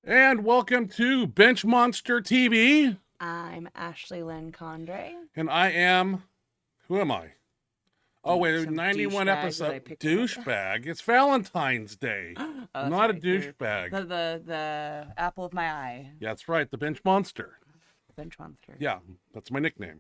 And welcome to Benchmonster TV. I'm Ashley Lynn Condre. And I am, who am I? Oh, wait, Some 91 douchebag episode. that I picked Douchebag. It's Valentine's Day. Oh, I'm that's not a right. You're douchebag. The apple of my eye. Yeah, that's right. The Benchmonster. Benchmonster. Yeah, that's my nickname.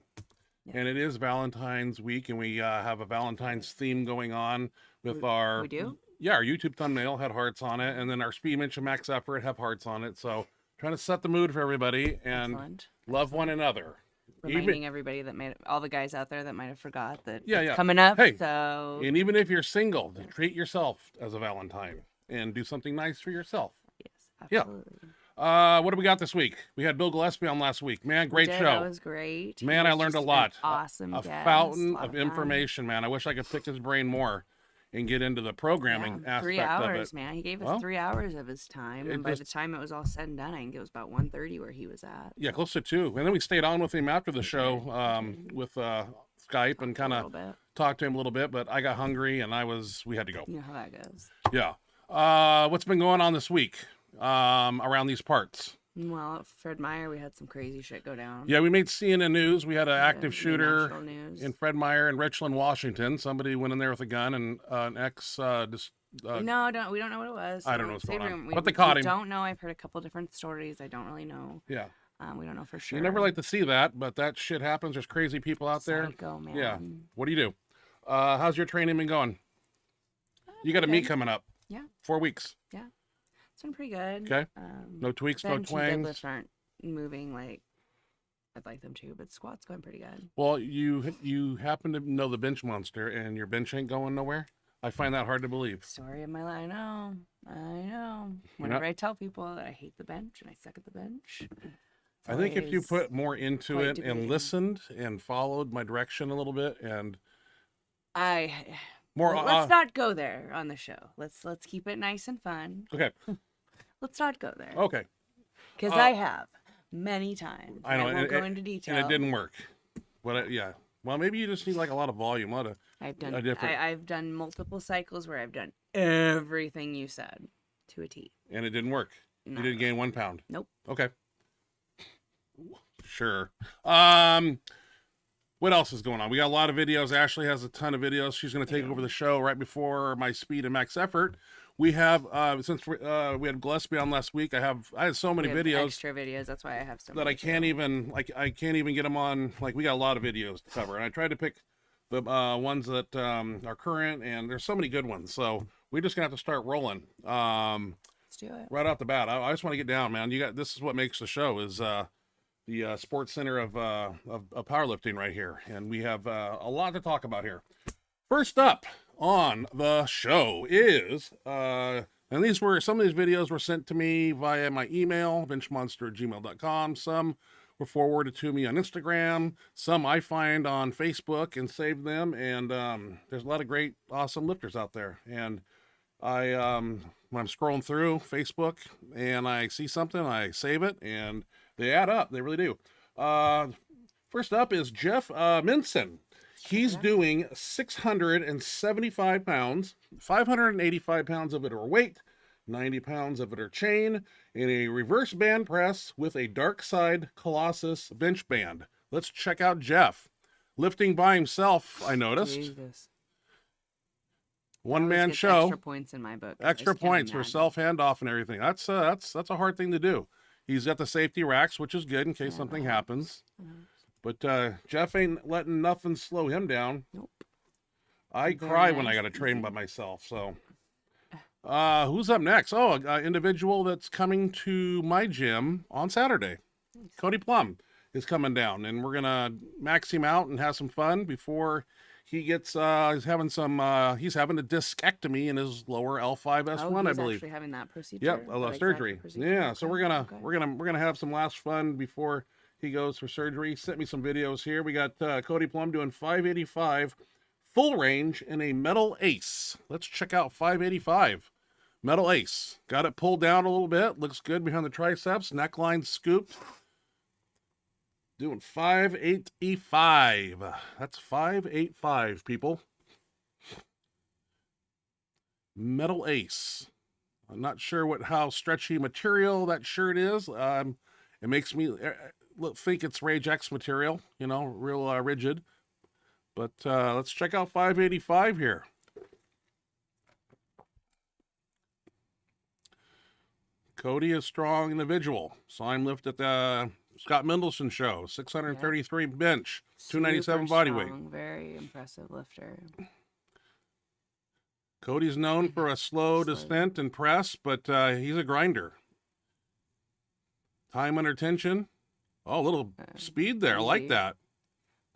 Yeah. And it is Valentine's week, and we have a Valentine's theme going on with our... We do? Yeah, our YouTube thumbnail had hearts on it, and then our Speed Mention Max Effort have hearts on it. So trying to set the mood for everybody and Excellent. love one another. Reminding everybody that all the guys out there that might have forgot that Yeah, it's yeah. coming up. Hey, so and even if you're single, treat yourself as a Valentine and do something nice for yourself. yes, Yeah. absolutely. What do we got this week? We had Bill Gillespie on last week. Man, great We did. show. That was great. Man, He I was learned a just lot. an awesome A guest. fountain Lot of fun. information, man. I wish I could pick his brain more and get into the programming Yeah, aspect 3 of hours, it. man. He gave us Well, 3 hours of his time, it and by just- the time it was all said and done, I think it was about 1:30 where he was at. Yeah, close to 2. And then we stayed on with him after the show with Skype and kind A little of bit. talked to him a little bit, but I got hungry and we had to go. You know how that goes. Yeah. What's been going on this week around these parts? Well, at Fred Meyer, we had some crazy shit go down. Yeah, we made CNN News. We had an active The shooter national news. in Fred Meyer in Richland, Washington. Somebody went in there with a gun and an ex. We don't know what it was. I don't know what's Save going on. room. But they caught we him. Don't know. I've heard a couple different stories. I don't really know. Yeah. We don't know for sure. You never like to see that, but that shit happens. There's crazy people out there. Psycho, man. Yeah. What do you do? How's your training been going? You got a meet good. coming up. Yeah. 4 weeks. It's been pretty good. Okay. No tweaks, no bench and twangs. deadlifts aren't moving like I'd like them to, but squat's going pretty good. Well, you happen to know the bench monster, and your bench ain't going nowhere. I find that hard to believe. Story of my life. I know. Whenever I tell people that I hate the bench and I suck at the bench. I think if you always put more into quite it and debating. listened and followed my direction a little bit and more, Well, let's not go there on the show. Let's keep it nice and fun. okay, Let's not go there. okay. Because I have many times. I know, I won't and go into detail. And it didn't work. But yeah, well, maybe you just need like a lot of volume, a lot of. I've done. a different- I've done multiple cycles where I've done everything you said to a T. And it didn't work. No. You didn't gain 1 pound. Nope. Okay. Sure. What else is going on? We got a lot of videos. Ashley has a ton of videos. She's going to take over the show right before my speed and max effort. We have since we had Gillespie on last week. I had so many We have videos extra videos. That's why I have so that many I can't even I can't even get them on. Like, we got a lot of videos to cover, and I tried to pick the ones that are current, and there's so many good ones. So we're just gonna have to start rolling. Let's do it. Right off the bat, I just want to get down, man. This is what makes the show is the sports center of powerlifting right here, and we have a lot to talk about here. First up on the show is and some of these videos were sent to me via my email, benchmonster@gmail.com. Some were forwarded to me on Instagram. Some I find on Facebook and save them. And there's a lot of great, awesome lifters out there. And I when I'm scrolling through Facebook and I see something, I save it, and they add up. They really do. First up is Jeff Minson. He's doing 675 pounds, 585 pounds of it are weight, 90 pounds of it are chain, in a reverse band press with a dark side Colossus bench band. Let's check out Jeff. Lifting by himself, I noticed. Jesus. One-man Always gets show. Extra points in my book. I Extra just can't points for imagine. self-handoff and everything. That's a hard thing to do. He's got the safety racks, which is good in case Yeah, something that happens. helps. But Jeff ain't letting nothing slow him down. Nope. I Very cry when I nice, got to train easy. by myself. So, who's up next? Oh, an individual that's coming to my gym on Saturday. Nice. Cody Plum is coming down, and we're gonna max him out and have some fun before he gets. He's having a discectomy in his lower L5S1, I he's believe. actually having that procedure. Yep, that exact surgery. procedure? Yeah, so Okay, we're gonna have some last fun before he goes for surgery. He sent me some videos here. We got Cody Plum doing 585 full range in a metal ace. Let's check out 585 metal ace. Got it pulled down a little bit. Looks good behind the triceps. Neckline scooped. Doing 585. That's 585, people. Metal ace. I'm not sure how stretchy material that shirt is. It makes me think it's Rage X material, you know, real rigid. But let's check out 585 here. Cody is strong individual. Slime lift at the Scott Mendelson show. 633 bench, 297 body weight. Very impressive lifter. Cody's known for a slow descent and press, but he's a grinder. Time under tension. Oh, a little speed there. I like that.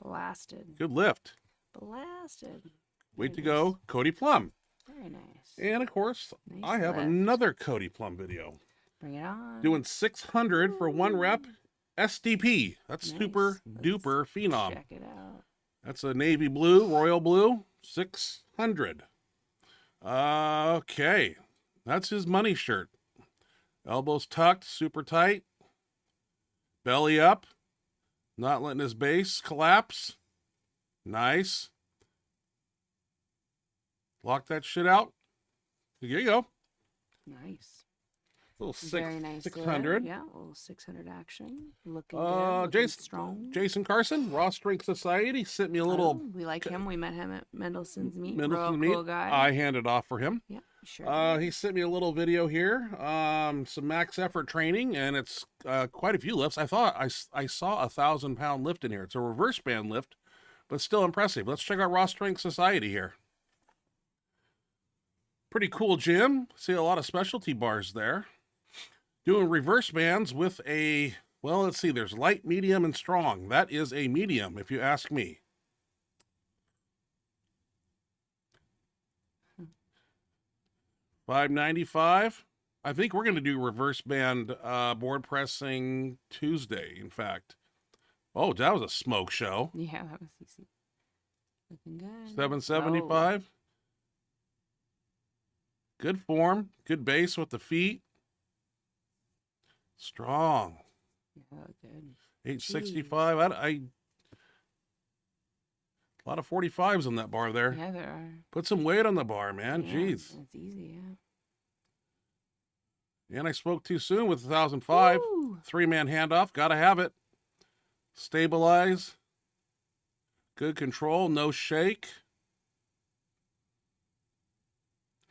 Blasted. Good lift. Blasted. Way to go, Cody Plum. Very nice. And of course, Nice I have lift. another Cody Plum video. Bring it on. Doing 600 for 1 rep SDP. That's Nice. super Let's duper phenom. Check it out. That's a navy blue, royal blue, 600. Okay. That's his money shirt. Elbows tucked, super tight. Belly up. Not letting his base collapse. Nice. Lock that shit out. Here you go. Nice. Little Very nice. 600. Yeah, a little 600 action. Looking good. Looking Jason, strong. Jason Carson, Raw Strength Society, sent me a little We like him. We met him at Mendelson's meet. Mendelson Real meet. cool guy. I handed off for him. Yeah, sure. He sent me a little video here, some max effort training, and it's quite a few lifts. I thought I saw a 1,000-pound lift in here. It's a reverse band lift, but still impressive. Let's check out Raw Strength Society here. Pretty cool gym. See a lot of specialty bars there. Doing reverse bands with a, well, let's see, there's light, medium, and strong. That is a medium, if you ask me. $595. I think we're going to do reverse band board pressing Tuesday, in fact. Oh, that was a smoke show. Yeah, that was easy. Looking good. $775. Good form, good base with the feet. Strong. Yeah, good. $865. A lot of 45s on that bar there. Yeah, there are. Put some weight on the bar, man. Yeah, Jeez. It's easy, yeah. And I spoke too soon with 1,005. Woo! 3-man handoff. Gotta have it. Stabilize. Good control. No shake.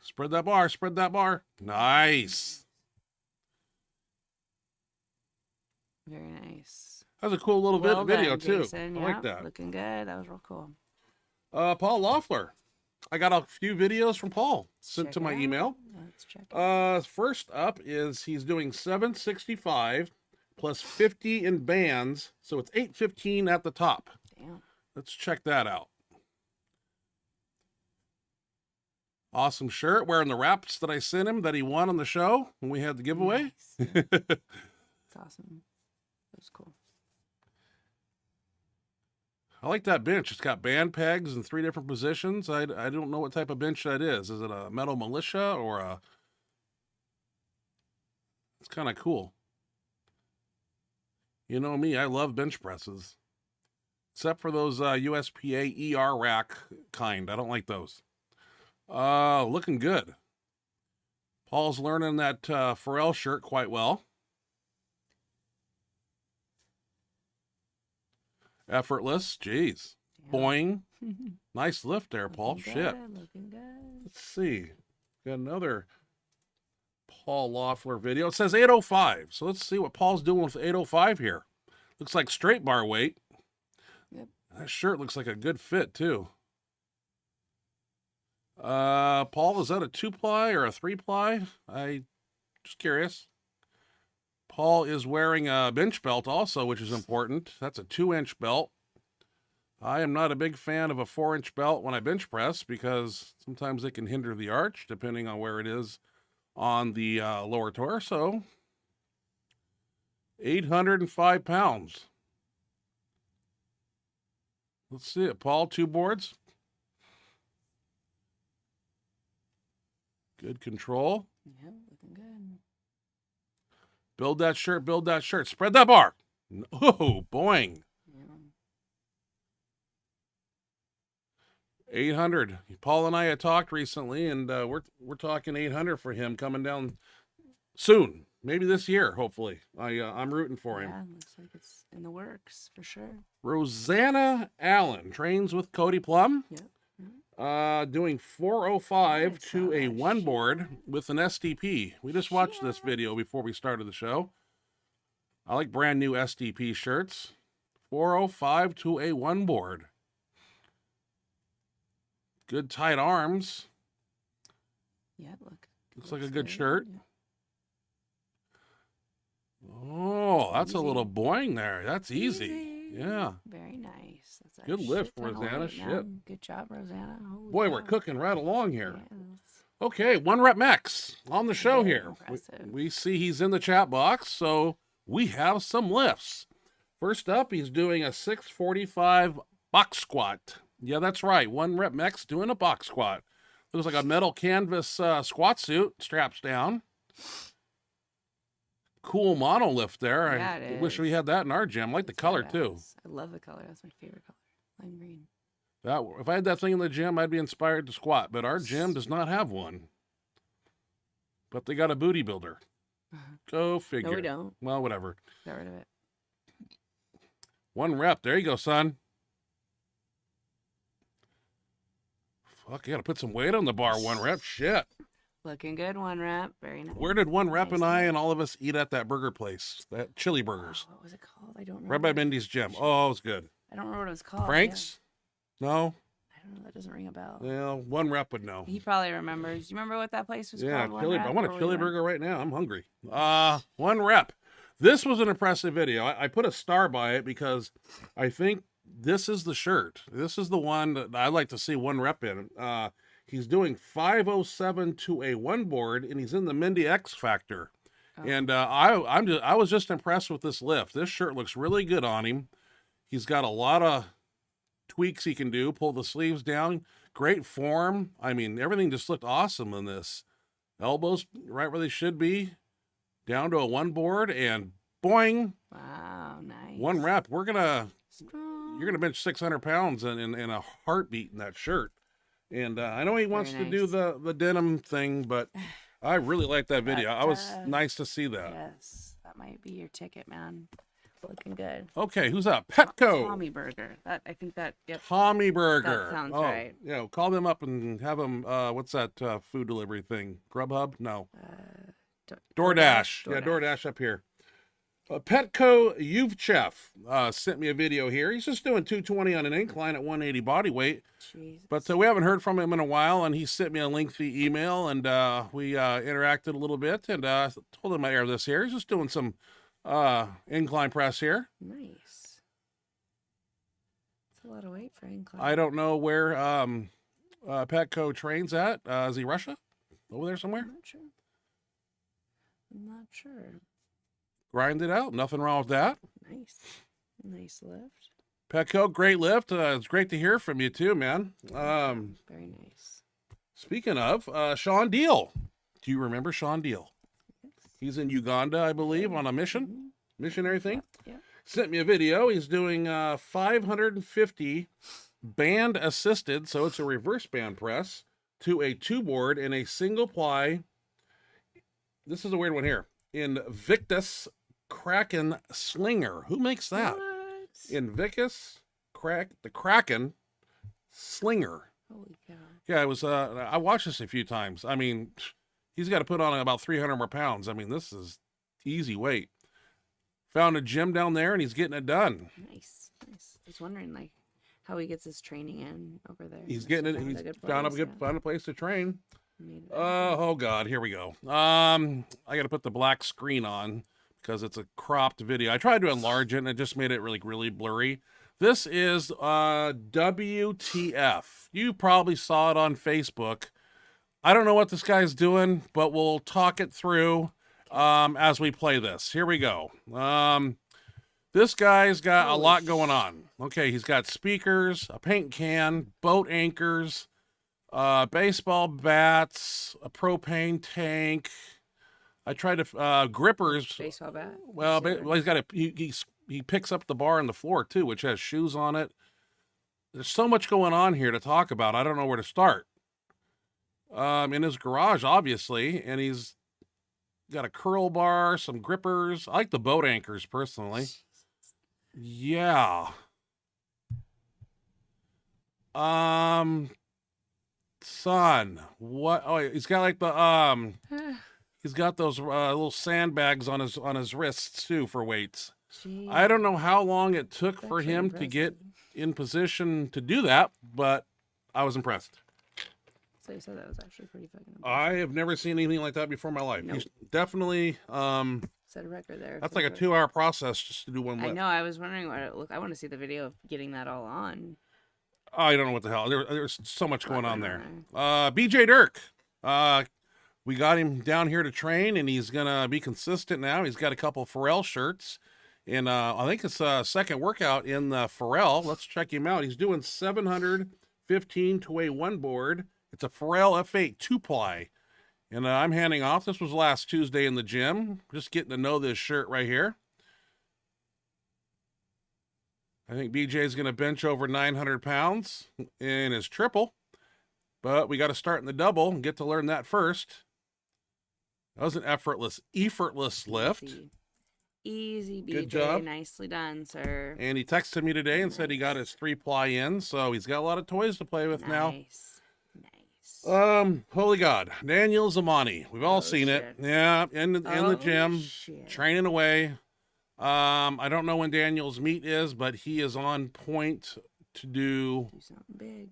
Spread that bar. Spread that bar. Nice. Very nice. That was a cool little Well video, done, too. Jason. I Yeah, like that. Looking good. That was real cool. Paul Loffler. I got a few videos from Paul sent Check to it my out. email. Let's check it out. First up is he's doing 765 plus 50 in bands, so it's 815 at the top. Damn. Let's check that out. Awesome shirt, wearing the wraps that I sent him that he won on the show when we had the giveaway. Nice. Yeah. It's awesome. That was cool. I like that bench. It's got band pegs in 3 different positions. I don't know what type of bench that is. Is it a metal militia or a... It's kind of cool. You know me, I love bench presses. Except for those USPA ER rack kind. I don't like those. Looking good. Paul's learning that Pharrell shirt quite well. Effortless. Jeez. Damn. Boing. Nice lift there, Paul. Looking Shit. good, looking good. Let's see. Got another Paul Loffler video. It says 805. So let's see what Paul's doing with 805 here. Looks like straight bar weight. Yep. That shirt looks like a good fit, too. Paul, is that a 2-ply or a 3-ply? I just curious. Paul is wearing a bench belt also, which is important. That's a 2-inch belt. I am not a big fan of a 4-inch belt when I bench press because sometimes it can hinder the arch depending on where it is on the lower torso. 805 pounds. Let's see it. Paul, 2 boards. Good control. Yeah, looking good. Build that shirt, build that shirt. Spread that bar. Oh, boing. Yeah. 800. Paul and I had talked recently, and we're talking 800 for him coming down soon. Maybe this year, hopefully. I'm rooting for him. Yeah, looks like it's in the works for sure. Rosanna Allen trains with Cody Plum. Yeah. Doing 405 I to saw a that one shit. board with an STP. We just watched this video before we started the show. I like brand new STP shirts. 405 to a one board. Good tight arms. Yeah, Looks like a good shirt. Yeah. Oh, that's Easy. a little boing there. That's easy. Yeah. Very nice. That's a Good lift, shit ton of Rosanna. weight, Shit. man. Good job, Rosanna. Holy Boy, cow. we're cooking right along here. Yes. Okay, one rep max on the show Very here. impressive. We see he's in the chat box, so we have some lifts. First up, he's doing a 645 box squat. Yeah, that's right. One rep max doing a box squat. Looks like a metal canvas squat suit, straps down. Cool monolift there. Yeah, I it wish we is. had that in our gym. I like the It's color too. badass. I love the color. That's my favorite color. Lime green. If I had that thing in the gym, I'd be inspired to squat, but our gym does not have one. But they got a booty builder. Go figure. No, we don't. Well, whatever. Got rid of it. One rep. There you go, son. Fuck, you got to put some weight on the bar. One rep. Shit. Looking good. One rep. Very nice. Where did one rep Nice and I lift. and all of us eat at that burger place? That Chili Burgers. Oh, what was it called? I don't remember. Right by Mindy's gym. Oh, it was good. I don't remember what it was called. Frank's? No? Yeah. I don't know. That doesn't ring a bell. Well, one rep would know. He probably remembers. You remember what that place was Yeah, called? chili. One I Rep, want or a we chili went? burger right now. I'm hungry. One rep. This was an impressive video. I put a star by it because I think this is the shirt. This is the one that I like to see one rep in. He's doing 507 to a one board, and he's in the Mindy X Factor. Oh. And I was just impressed with this lift. This shirt looks really good on him. He's got a lot of tweaks he can do. Pull the sleeves down. Great form. I mean, everything just looked awesome in this. Elbows right where they should be. Down to a one board, and boing, Wow, nice. one rep. You're Strong. gonna bench 600 pounds in a heartbeat in that shirt. And I know he wants Very to do nice. the denim thing, but I really like that video. That, I was nice to see that. Yes, that might be your ticket, man. Looking good. Okay, who's up? Petco. Tommy Burger. I think that. Yep. Tommy Burger. That sounds right. Yeah, call them up and have them. What's that food delivery thing? Grubhub? No. DoorDash. Yeah, DoorDash up here. Petco Yuvchef sent me a video here. He's just doing 220 on an incline at 180 body weight. Jesus. But we haven't heard from him in a while, and he sent me a lengthy email, and we interacted a little bit, and told him I air this here. He's just doing some incline press here. Nice. That's a lot of weight for incline. I don't know where Petco trains at. Is he Russia? Over there somewhere? I'm not sure. Grind it out. Nothing wrong with that. Nice. Nice lift. Petco, great lift. It's great to hear from you too, man. Very nice. Speaking of, Sean Deal. Do you remember Sean Deal? He's in Uganda, I believe, on a mission, missionary thing. Yeah. Sent me a video. He's doing 550 band assisted, so it's a reverse band press, to a two board in a single ply. This is a weird one here. Invictus Kraken Slinger. Who makes that? What? Invictus the Kraken Slinger. Holy cow. Yeah, it was. I watched this a few times. I mean, he's got to put on about 300 more pounds. I mean, this is easy weight. Found a gym down there, and he's getting it done. Nice. Nice. I was wondering, like, how he gets his training in over there. He's Must getting have it. He's a good found place, yeah. a place to train. Made it Oh God, here we go. I got to put the black screen on because it's a cropped video. I tried to enlarge it, and it just made it really blurry. This is WTF. You probably saw it on Facebook. I don't know what this guy's doing, but we'll talk it through as we play this. Here we go. This guy's got a lot going on. Okay, he's got speakers, a paint can, boat anchors, baseball bats, a propane tank. I tried to grippers. baseball bat. Well, he's got he picks up the bar on the floor too, which has shoes on it. there's so much going on here to talk about. I don't know where to start. In his garage, obviously, and he's got a curl bar, some grippers. I like the boat anchors personally. Yeah. Son, what? Oh, he's got like the he's got those little sandbags on his wrists too for weights. Jeez. I don't know how long it took That's for actually him to get impressive. in position to do that, but I was impressed. So you said that was actually pretty fucking impressive. I have never seen anything like that before in my life. Nope. He's definitely Set a record there. that's for like a sure. 2-hour process just to do one I lift. know. I was wondering what it looked. I want to see the video of getting that all on. I don't know what the hell. There's so much going on there. Right. BJ Dirk. We got him down here to train, and he's gonna be consistent now. He's got a couple Pharrell shirts, and I think it's a second workout in the Pharrell. Let's check him out. He's doing 715 to a one board. It's a Pharrell F8 2-ply, and I'm handing off. This was last Tuesday in the gym. Just getting to know this shirt right here. I think BJ's going to bench over 900 pounds in his triple, but we got to start in the double and get to learn that first. That was an effortless lift. Easy, BJ. Good job. Nicely done, sir. And he texted me today and said he got his 3-ply in, so he's got a lot of toys to play with now. Nice. Holy God, Daniel Zamani. We've all seen shit. it. Yeah, in the gym, Shit. training away. I don't know when Daniel's meet is, but he is on point to do something big.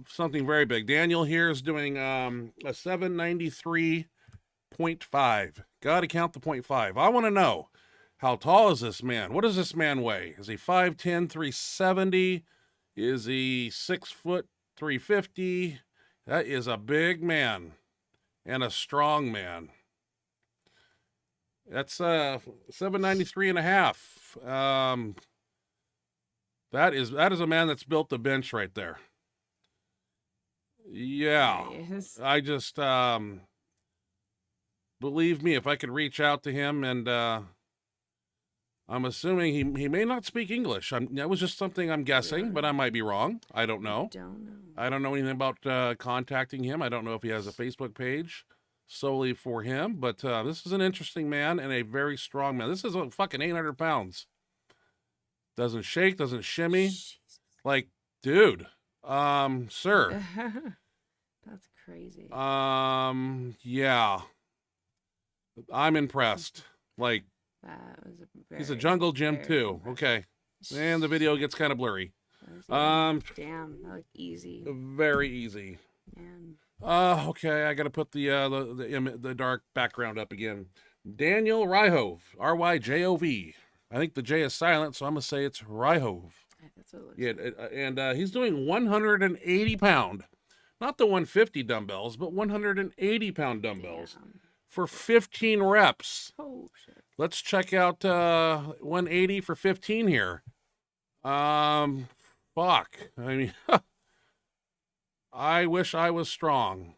something very big. Daniel here is doing a 793.5. Got to count the 0.5. I want to know, how tall is this man? What does this man weigh? Is he 5'10", 370? Is he 6 foot, 350? That is a big man and a strong man. That's 793 and a half. That is a man that's built the bench right there. Yeah. Nice. I just believe me, if I could reach out to him, and I'm assuming he may not speak English. That was just something I'm guessing, but I might be wrong. I don't know. I don't know anything about contacting him. I don't know if he has a Facebook page solely for him, but this is an interesting man and a very strong man. This is fucking 800 pounds. Doesn't shake, doesn't shimmy. Jesus. Like, dude, sir. That's crazy. Yeah. I'm impressed. Like, That was he's a jungle gym too. Okay. And the video gets kind of blurry. Damn, that looked easy. Very easy. Man. Okay, I got to put the dark background up again. Daniel Ryhove, R-Y-J-O-V. I think the J is silent, so I'm gonna say it's Ryhove. That's what it looks Yeah, like. and he's doing 180 pound, not the 150 dumbbells, but 180 pound dumbbells Damn. for 15 reps. Oh shit. Let's check out 180 for 15 here. Fuck. I mean, I wish I was strong.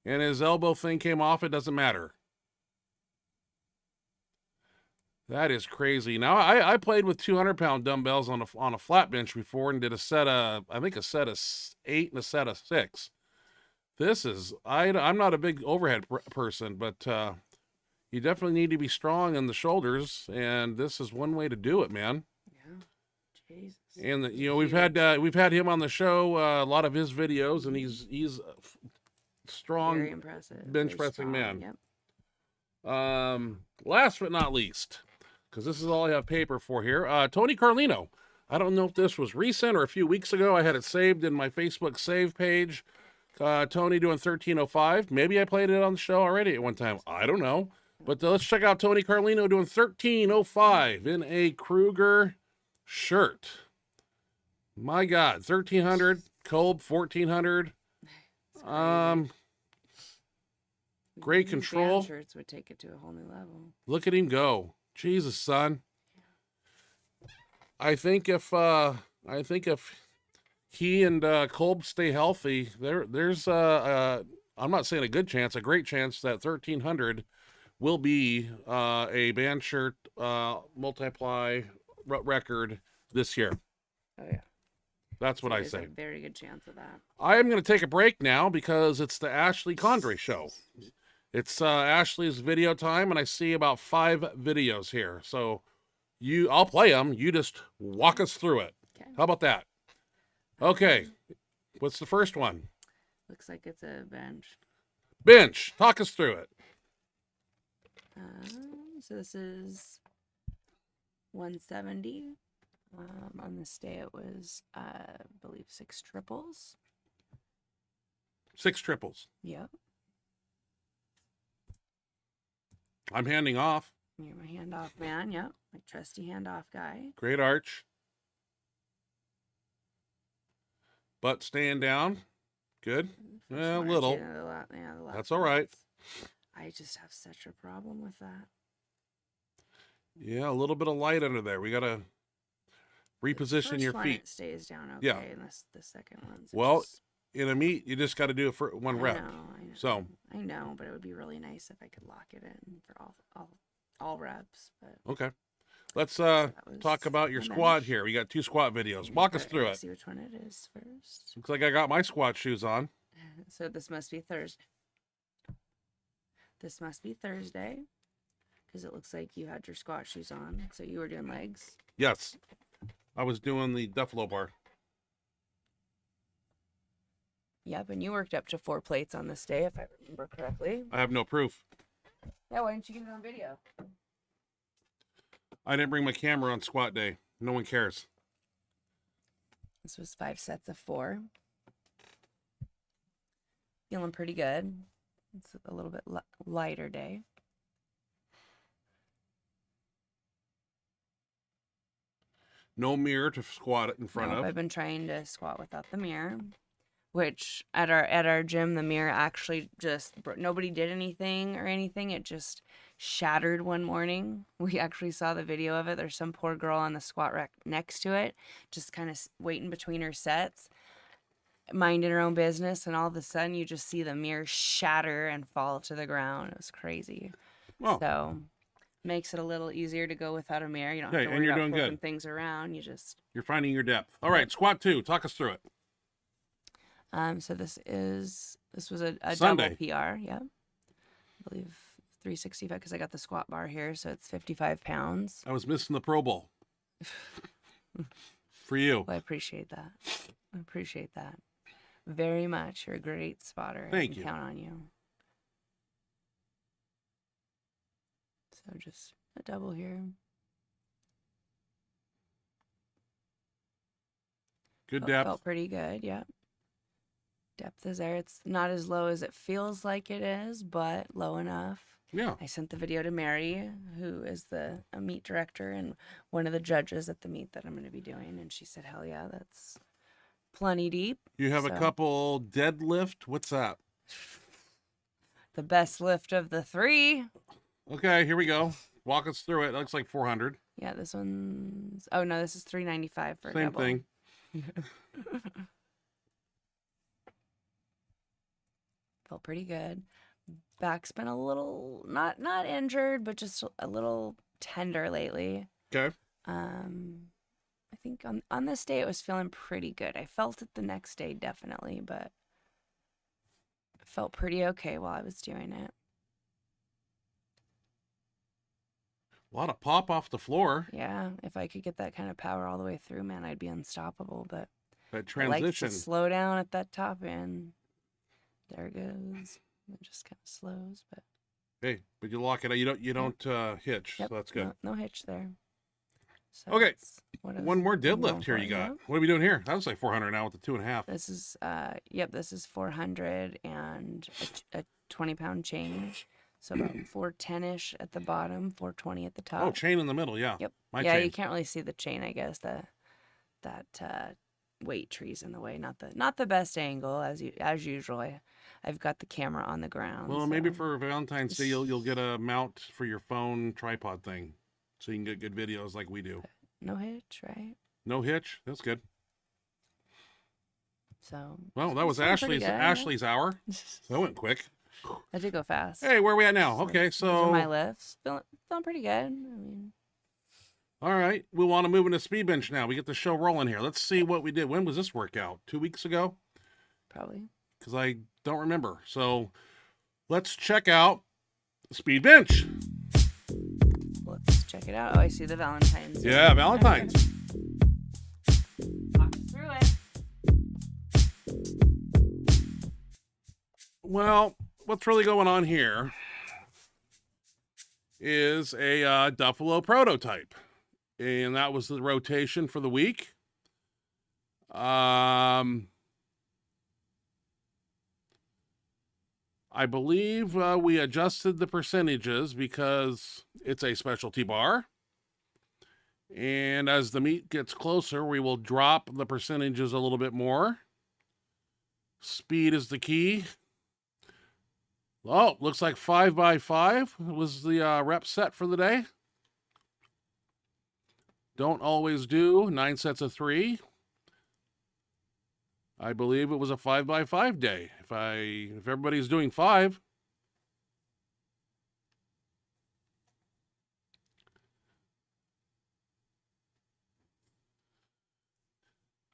And his elbow thing came off. It doesn't matter. That is crazy. Now, I played with 200-pound dumbbells on a flat bench before and did a set of 8 and a set of 6. This is, I'm not a big overhead person, but you definitely need to be strong in the shoulders, and this is one way to do it, man. Yeah. Jesus. And we've had him on the show, a lot of his videos, and he's a strong, Very impressive. bench Very pressing strong. man. Yep. Last but not least, because this is all I have paper for here, Tony Carlino. I don't know if this was recent or a few weeks ago. I had it saved in my Facebook save page. Tony doing 1305. Maybe I played it on the show already at one time. I don't know. But let's check out Tony Carlino doing 1305 in a Kruger shirt. My God, 1300, Kolb 1400. Great These control. band shirts would take it to a whole new level. Look at him go. Jesus, son. I think if he and Kolb stay healthy, there's I'm not saying a good chance, a great chance that 1300 will be a band shirt multiply record this year. Oh yeah. That's what I There's say. a very good chance of that. I am going to take a break now because it's the Ashley Condre show. It's Ashley's video time, and I see about 5 videos here. So I'll play them. You just walk us through it. Okay. How about that? Okay. What's the first one? Looks like it's a bench. Bench. Talk us through it. So this is 170. On this day it was, I believe, 6 triples. 6 triples. Yep. I'm handing off. You're my handoff man. Yep. My trusty handoff guy. Great arch. Butt staying down. Good. A little. That's all right. I just have such a problem with that. Yeah, a little bit of light under there. We got to reposition your feet. It stays down okay. Yeah. And the second one's well, in a meet, you just got to do it for one rep. I know. So I know, but it would be really nice if I could lock it in for all reps. But okay. Let's talk about your squat here. We got 2 squat videos. Walk us through it. See which one it is first. Looks like I got my squat shoes on. So this must be Thursday. This must be Thursday because it looks like you had your squat shoes on. So you were doing legs. Yes. I was doing the Duffalo bar. Yep, and you worked up to 4 plates on this day, if I remember correctly. I have no proof. Yeah, why didn't you get it on video? I didn't bring my camera on squat day. No one cares. This was 5 sets of 4. Feeling pretty good. It's a little bit lighter day. No mirror to squat it in front of. I've been trying to squat without the mirror, which at our gym, the mirror actually just, nobody did anything or anything. It just shattered one morning. We actually saw the video of it. There's some poor girl on the squat rack next to it, just kind of waiting between her sets, minding her own business, and all of a sudden you just see the mirror shatter and fall to the ground. It was crazy. Oh. So makes it a little easier to go without a mirror. You don't have to worry about flipping things around. You're finding your depth. All right, squat 2. Talk us through it. So this was a Sunday. double PR. Yeah, I believe 365 because I got the squat bar here, so it's 55 pounds. I was missing the Pro Bowl for you. Well, I appreciate that. Very much. You're a great spotter. Thank I can you. Count on you. So just a double here. Good depth. Felt pretty good. Yeah. Depth is there. It's not as low as it feels like it is, but low enough. Yeah. I sent the video to Mary, who is a meet director and one of the judges at the meet that I'm going to be doing, and she said, "Hell yeah, that's plenty deep." You have a couple deadlift. What's that? The best lift of the 3. Okay, here we go. Walk us through it. It looks like 400. Yeah, this one's... Oh, no, this is 395 for a Same double. thing. Felt pretty good. Back's been a little... Not injured, but just a little tender lately. Okay. I think on this day it was feeling pretty good. I felt it the next day, definitely, but it felt pretty okay while I was doing it. A lot of pop off the floor. Yeah, if I could get that kind of power all the way through, man, I'd be unstoppable. But that transition. I like to slow down at that top end. There it goes. It just kind of slows, but hey, but you lock it out. You don't hitch. Yep, so that's good. No hitch there. So okay, one more deadlift here. You got. What are we doing here? That was like 400 now with the 2.5. This is this is 400 and a 20-pound chain. So about 410-ish at the bottom, 420 at the top. Oh, chain in the middle, yeah. Yep. Chain. You can't really see the chain, I guess. That weight tree's in the way. Not the best angle as usual. I've got the camera on the ground. Well, maybe for Valentine's Day you'll get a mount for your phone tripod thing, so you can get good videos like we do. No hitch, right? No hitch. That's good. So. Well, that was Ashley's hour. That went quick. That did go fast. Hey, where are we at now? Okay, so my lifts feeling pretty good. I mean, All right, we want to move into speed bench now. We get the show rolling here. Let's see what we did. When was this workout? 2 weeks ago? Probably. Because I don't remember. So let's check out speed bench. Let's check it out. Oh, I see the Valentine's. Yeah, Valentine's. Walk us through it. Well, what's really going on here is a Duffalo prototype. And that was the rotation for the week. I believe we adjusted the percentages because it's a specialty bar. And as the meet gets closer, we will drop the percentages a little bit more. Speed is the key. Oh, looks like 5x5 was the rep set for the day. Don't always do 9 sets of 3. I believe it was a 5x5 day. If everybody's doing 5.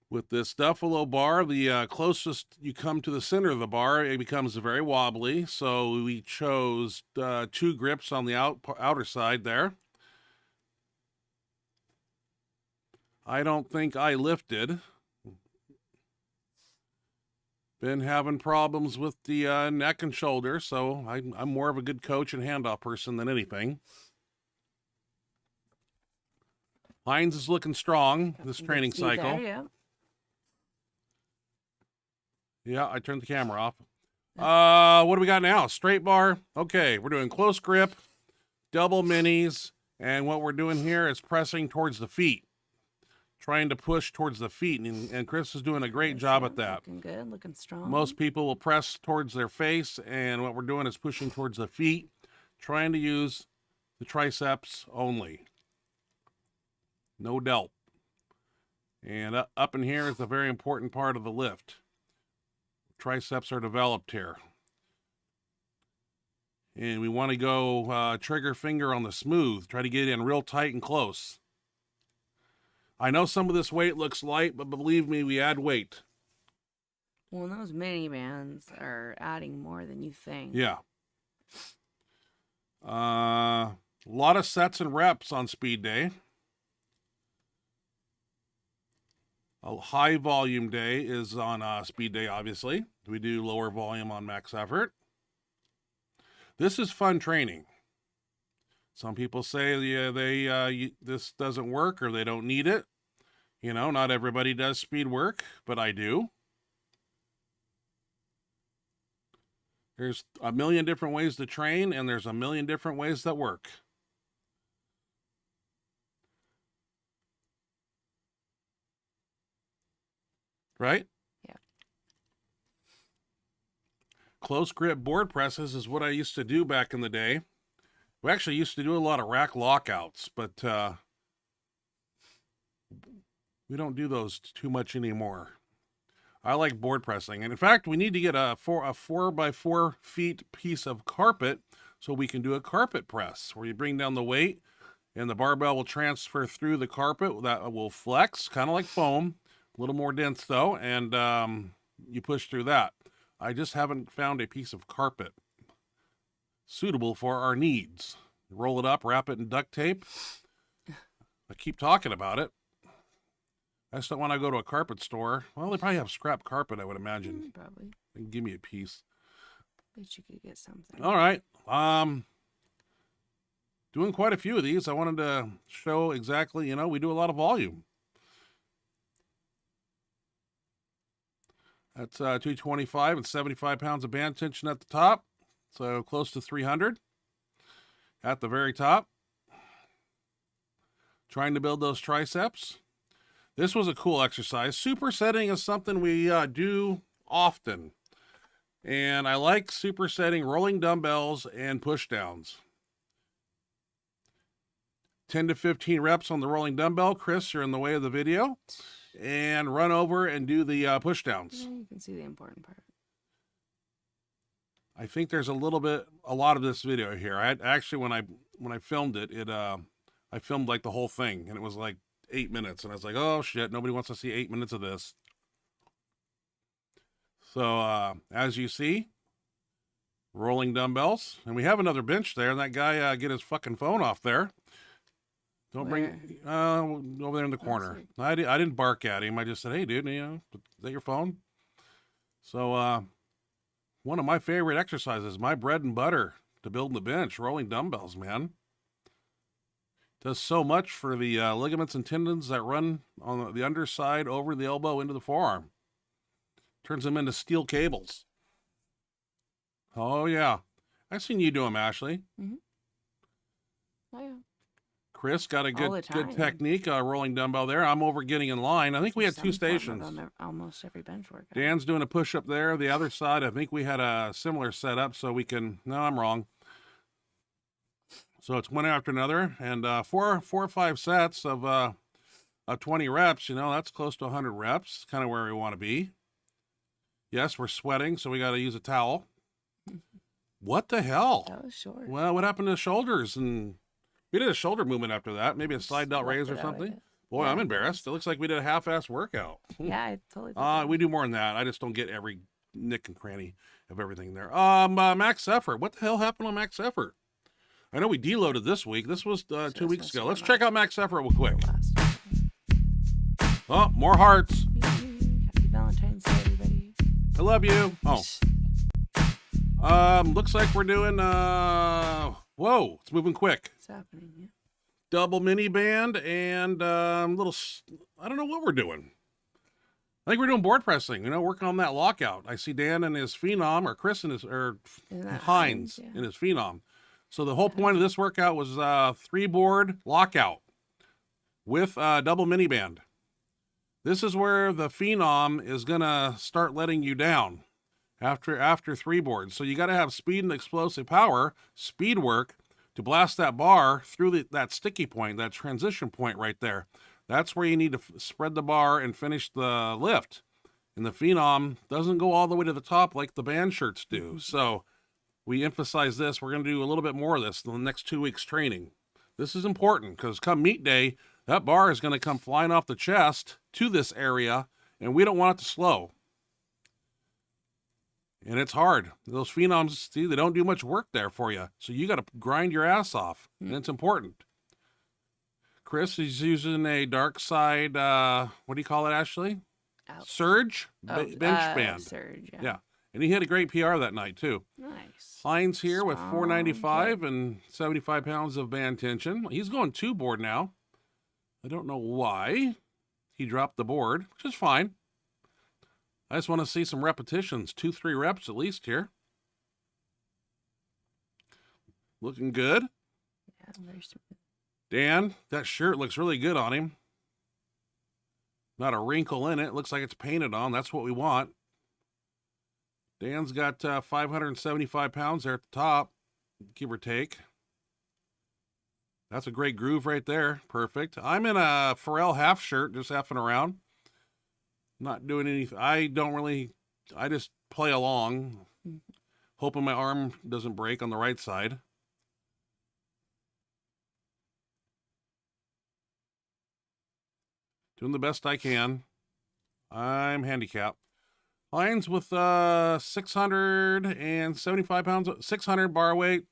With this Duffalo bar, the closest you come to the center of the bar, it becomes very wobbly. So we chose 2 grips on the outer side there. I don't think I lifted. Been having problems with the neck and shoulder, so I'm more of a good coach and handoff person than anything. Hines is looking strong this training cycle. There, yeah. Yeah, I turned the camera off. What do we got now? Straight bar. Okay, we're doing close grip, double minis, and what we're doing here is pressing towards the feet. Trying to push towards the feet, and Chris is doing a great job at that. Looking good, looking strong. Most people will press towards their face, and what we're doing is pushing towards the feet, trying to use the triceps only. No delt. And up in here is a very important part of the lift. Triceps are developed here. And we want to go trigger finger on the smooth. Try to get in real tight and close. I know some of this weight looks light, but believe me, we add weight. Well, those mini bands are adding more than you think. Yeah. A lot of sets and reps on speed day. A high volume day is on speed day, obviously. We do lower volume on max effort. This is fun training. Some people say this doesn't work or they don't need it. You know, not everybody does speed work, but I do. There's a million different ways to train, and there's a million different ways that work. Right? Yeah. Close grip board presses is what I used to do back in the day. We actually used to do a lot of rack lockouts, but we don't do those too much anymore. I like board pressing. And in fact, we need to get a 4x4 feet piece of carpet so we can do a carpet press where you bring down the weight and the barbell will transfer through the carpet. That will flex, kind of like foam, a little more dense though, and you push through that. I just haven't found a piece of carpet suitable for our needs. Roll it up, wrap it in duct tape. I keep talking about it. I just don't want to go to a carpet store. Well, they probably have scrap carpet, I would imagine. Probably. They can give me a piece. Bet you could get something. All right. Doing quite a few of these. I wanted to show exactly, we do a lot of volume. That's 225 and 75 pounds of band tension at the top. So close to 300 at the very top. Trying to build those triceps. This was a cool exercise. Supersetting is something we do often. And I like supersetting rolling dumbbells and push downs. 10 to 15 reps on the rolling dumbbell. Chris, you're in the way of the video. And run over and do the push downs. Yeah, you can see the important part. I think there's a lot of this video here. I actually, when I filmed it, I I filmed like the whole thing, and it was like 8 minutes, and I was like, oh shit, nobody wants to see 8 minutes of this. So as you see, rolling dumbbells, and we have another bench there, and that guy get his fucking phone off there. Don't bring over there in the corner. I didn't bark at him. I just said, hey dude, is that your phone? So one of my favorite exercises, my bread and butter to build the bench, rolling dumbbells, man. Does so much for the ligaments and tendons that run on the underside over the elbow into the forearm. Turns them into steel cables. Oh, yeah. I've seen you do them, Ashley. Mm-hmm. Oh, yeah. Chris got a good technique rolling dumbbell there. I'm over getting in line. I think we had 2 stations. Almost every bench workout. Dan's doing a push-up there. The other side, I think we had a similar setup, so we can... No, I'm wrong. So it's one after another, and 4 or 5 sets of 20 reps. That's close to 100 reps. Kind of where we want to be. Yes, we're sweating, so we got to use a towel. What the hell? That was short. Well, what happened to the shoulders? And we did a shoulder movement after that. Maybe a slide delt raise or something. Boy, yeah, I'm embarrassed. It looks like we did a half-ass workout. Yeah, I totally did. We do more than that. I just don't get every nick and cranny of everything there. Max effort. What the hell happened on max effort? I know we deloaded this week. This was 2 weeks ago. Let's check out max effort real quick. Oh, more hearts. Happy Valentine's Day, everybody. I love you. Looks like we're doing, whoa, it's moving quick. What's happening? Yeah. Double mini band and I don't know what we're doing. I think we're doing board pressing, working on that lockout. I see Dan and his Phenom, or Chris and Hines yeah. and his Phenom. So the whole point of this workout was 3-board lockout with double mini band. This is where the Phenom is going to start letting you down after 3 boards. So you got to have speed and explosive power, speed work, to blast that bar through that sticky point, that transition point right there. That's where you need to spread the bar and finish the lift. And the Phenom doesn't go all the way to the top like the band shirts do. So we emphasize this. We're going to do a little bit more of this in the next 2 weeks training. This is important because come meet day, that bar is going to come flying off the chest to this area, and we don't want it to slow. And it's hard. Those Phenoms, see, they don't do much work there for you. So you got to grind your ass off, and it's important. Chris is using a dark side, what do you call it, Ashley? Surge? Bench band. Surge, yeah. Yeah. And he hit a great PR that night, too. Nice. Hines here with 495 and 75 pounds of band tension. He's going 2 board now. I don't know why he dropped the board, which is fine. I just want to see some repetitions, 2-3 reps at least here. Looking good. Yeah, very smooth. Dan, that shirt looks really good on him. Not a wrinkle in it. Looks like it's painted on. That's what we want. Dan's got 575 pounds there at the top, give or take. That's a great groove right there. Perfect. I'm in a Pharrell half shirt, just effing around. Not doing anything. I just play along, hoping my arm doesn't break on the right side. Doing the best I can. I'm handicapped. Hines with 675 pounds, 600 bar weight,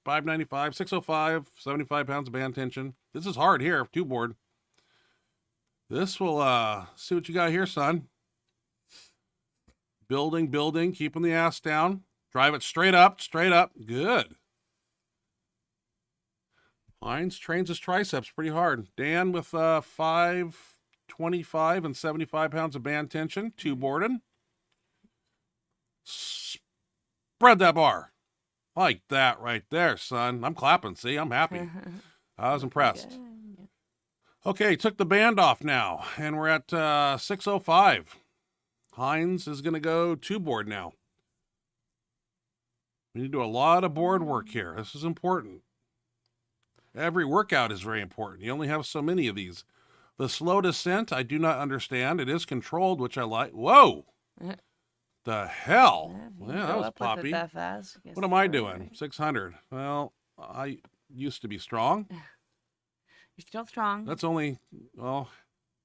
595, 605, 75 pounds of band tension. This is hard here, 2 board. This will, see what you got here, son. Building, keeping the ass down. Drive it straight up. Good. Hines trains his triceps pretty hard. Dan with 525 and 75 pounds of band tension, 2 boarding. Spread that bar. Like that right there, son. I'm clapping, see? I'm happy. I was impressed. Okay, took the band off now, and we're at 605. Hines is going to go 2 board now. We need to do a lot of board work here. This is important. Every workout is very important. You only have so many of these. The slow descent, I do not understand. It is controlled, which I like. Whoa! The hell? Yeah, that was poppy. That fast, what am I doing? 600. Well, I used to be strong. You're still strong. That's only, well,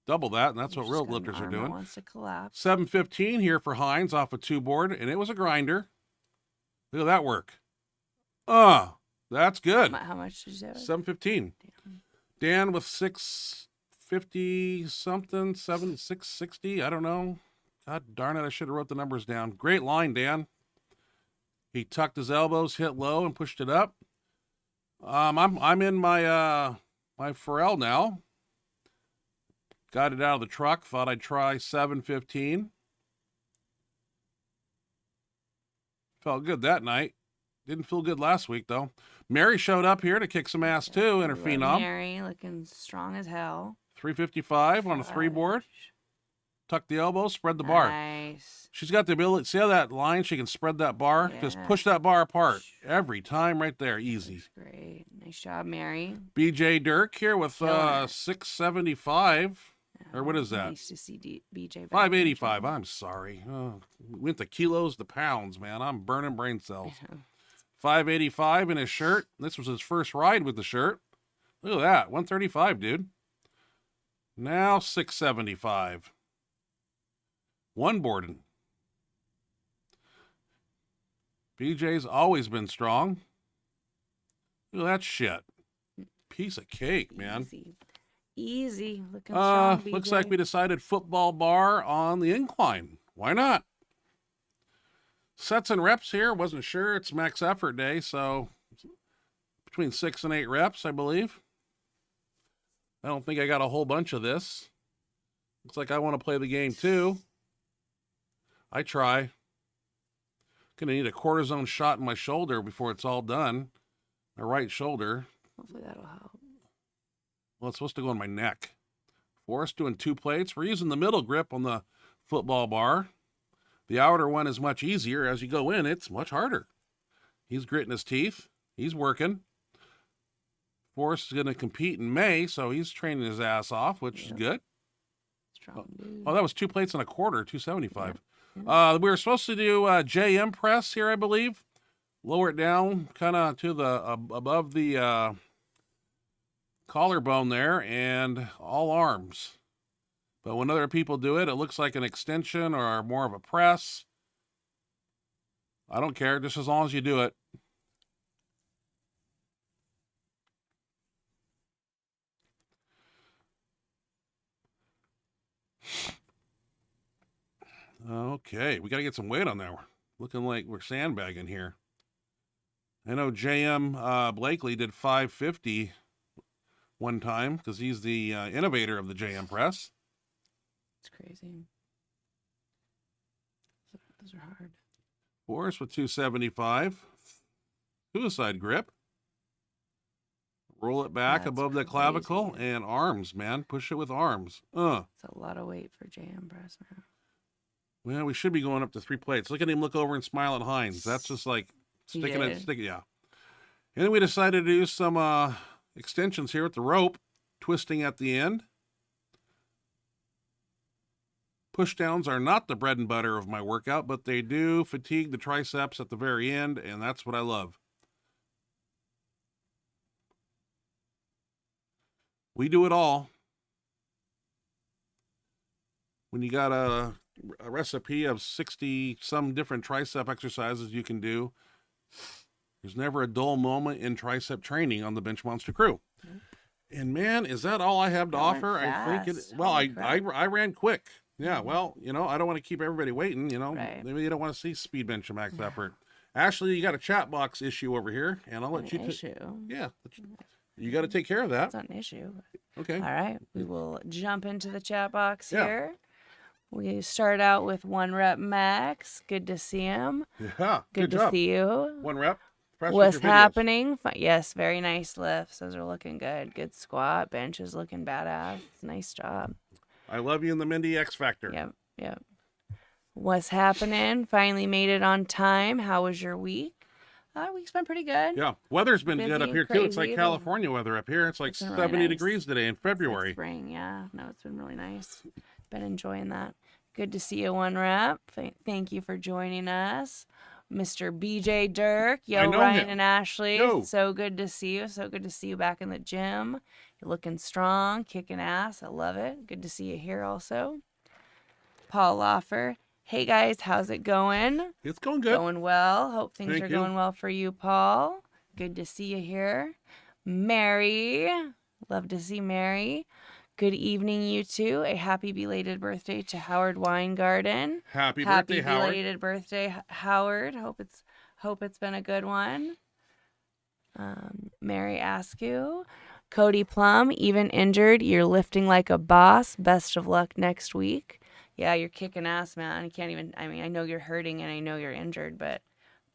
double that, and that's You've what just real got an lifters are arm that doing. wants to collapse. 715 here for Hines off a 2-board, and it was a grinder. Look at that work. That's good. How much did you say? 715. Damn. Dan with 650 something, 660. I don't know. God darn it, I should have wrote the numbers down. Great line, Dan. He tucked his elbows, hit low, and pushed it up. I'm in my my Pharrell now. Got it out of the truck. Thought I'd try 715. Felt good that night. Didn't feel good last week though. Mary showed up here to kick some ass too in her Love phenom. Mary looking strong as hell. 355 on a 3-board. Tuck the elbow, spread the bar. Nice. She's got the ability. See how that line? She can spread that bar. Just push that bar apart every time, right there. Easy. That's great. Nice job, Mary. BJ Dirk here with Killer. 675. Or what is that? Nice to see BJ back. 585. I'm sorry. We went to kilos to pounds, man. I'm burning brain cells. 585 in his shirt. This was his first ride with the shirt. Look at that. 135, dude. Now 675. One boarding. BJ's always been strong. Look at that shit. Piece of cake, man. Easy. Looking strong, BJ. Looks like we decided football bar on the incline. Why not? Sets and reps here. Wasn't sure. It's max effort day, so between 6 and 8 reps, I believe. I don't think I got a whole bunch of this. Looks like I want to play the game too. I try. Gonna need a cortisone shot in my shoulder before it's all done. My right shoulder. Hopefully that'll help. Well, it's supposed to go in my neck. Forrest doing 2 plates. We're using the middle grip on the football bar. The outer one is much easier. As you go in, it's much harder. He's gritting his teeth. He's working. Forrest is going to compete in May, so he's training his ass off, which is good. Strong dude. Oh, that was 2 plates and a quarter, 275. We were supposed to do JM press here, I believe. Lower it down kind of to the above the collarbone there, and all arms. But when other people do it, it looks like an extension or more of a press. I don't care, just as long as you do it. Okay, we got to get some weight on there. Looking like we're sandbagging here. I know JM Blakely did 550 one time because he's the innovator of the JM press. It's crazy. Those are hard. Forrest with 275. Suicide grip. Roll it back That's above the crazy. clavicle and arms, man. Push it with arms. It's a lot of weight for JM press, man. Well, we should be going up to 3 plates. Look at him look over and smile at Hines. That's just like sticking it, yeah. And then we decided to do some extensions here with the rope, twisting at the end. Push downs are not the bread and butter of my workout, but they do fatigue the triceps at the very end, and that's what I love. We do it all. When you got a recipe of 60 some different tricep exercises you can do, there's never a dull moment in tricep training on the Benchmonster crew. Nope. And man, is that all I have to offer? I think it. Well, I ran quick. Yeah, well, you know, I don't want to keep everybody waiting, you know. Right. Maybe you don't want to see speed bench and max effort. Ashley, you got a chat box issue over here, and I'll let you Yeah. You got to take care of that. It's not an issue. Okay. All right. We will jump into the chat box Yeah. here. We start out with 1 rep max. Good to see him. Yeah. Good to job. see you. 1 rep. Press with What's your videos. happening? Yes, very nice lifts. Those are looking good. Good squat. Bench is looking badass. Nice job. I love you in the Mindy X Factor. Yep. What's happening? Finally made it on time. How was your week? Week's been pretty good. Yeah. Weather's been good up Busy, here, too. It's like crazy. California weather up here. It's like It's been really 70 nice. degrees today in February. It's like spring, yeah. No, it's been really nice. Been enjoying that. Good to see you, 1 rep. Thank you for joining us. Mr. BJ Dirk. I Yo, know Ryan him. and Ashley. Yo. So good to see you. So good to see you back in the gym. You're looking strong, kicking ass. I love it. Good to see you here also. Paul Loffler. Hey guys, how's it going? It's going good. Going well. Hope things Thank are you. going well for you, Paul. Good to see you here. Mary. Love to see Mary. Good evening, you two. A happy belated birthday to Howard Weingarten. Happy birthday, Howard. Happy belated birthday, Howard. Hope it's been a good one. Mary Askew. Cody Plum, even injured, you're lifting like a boss. Best of luck next week. Yeah, you're kicking ass, man. You can't even, I mean, I know you're hurting and I know you're injured, but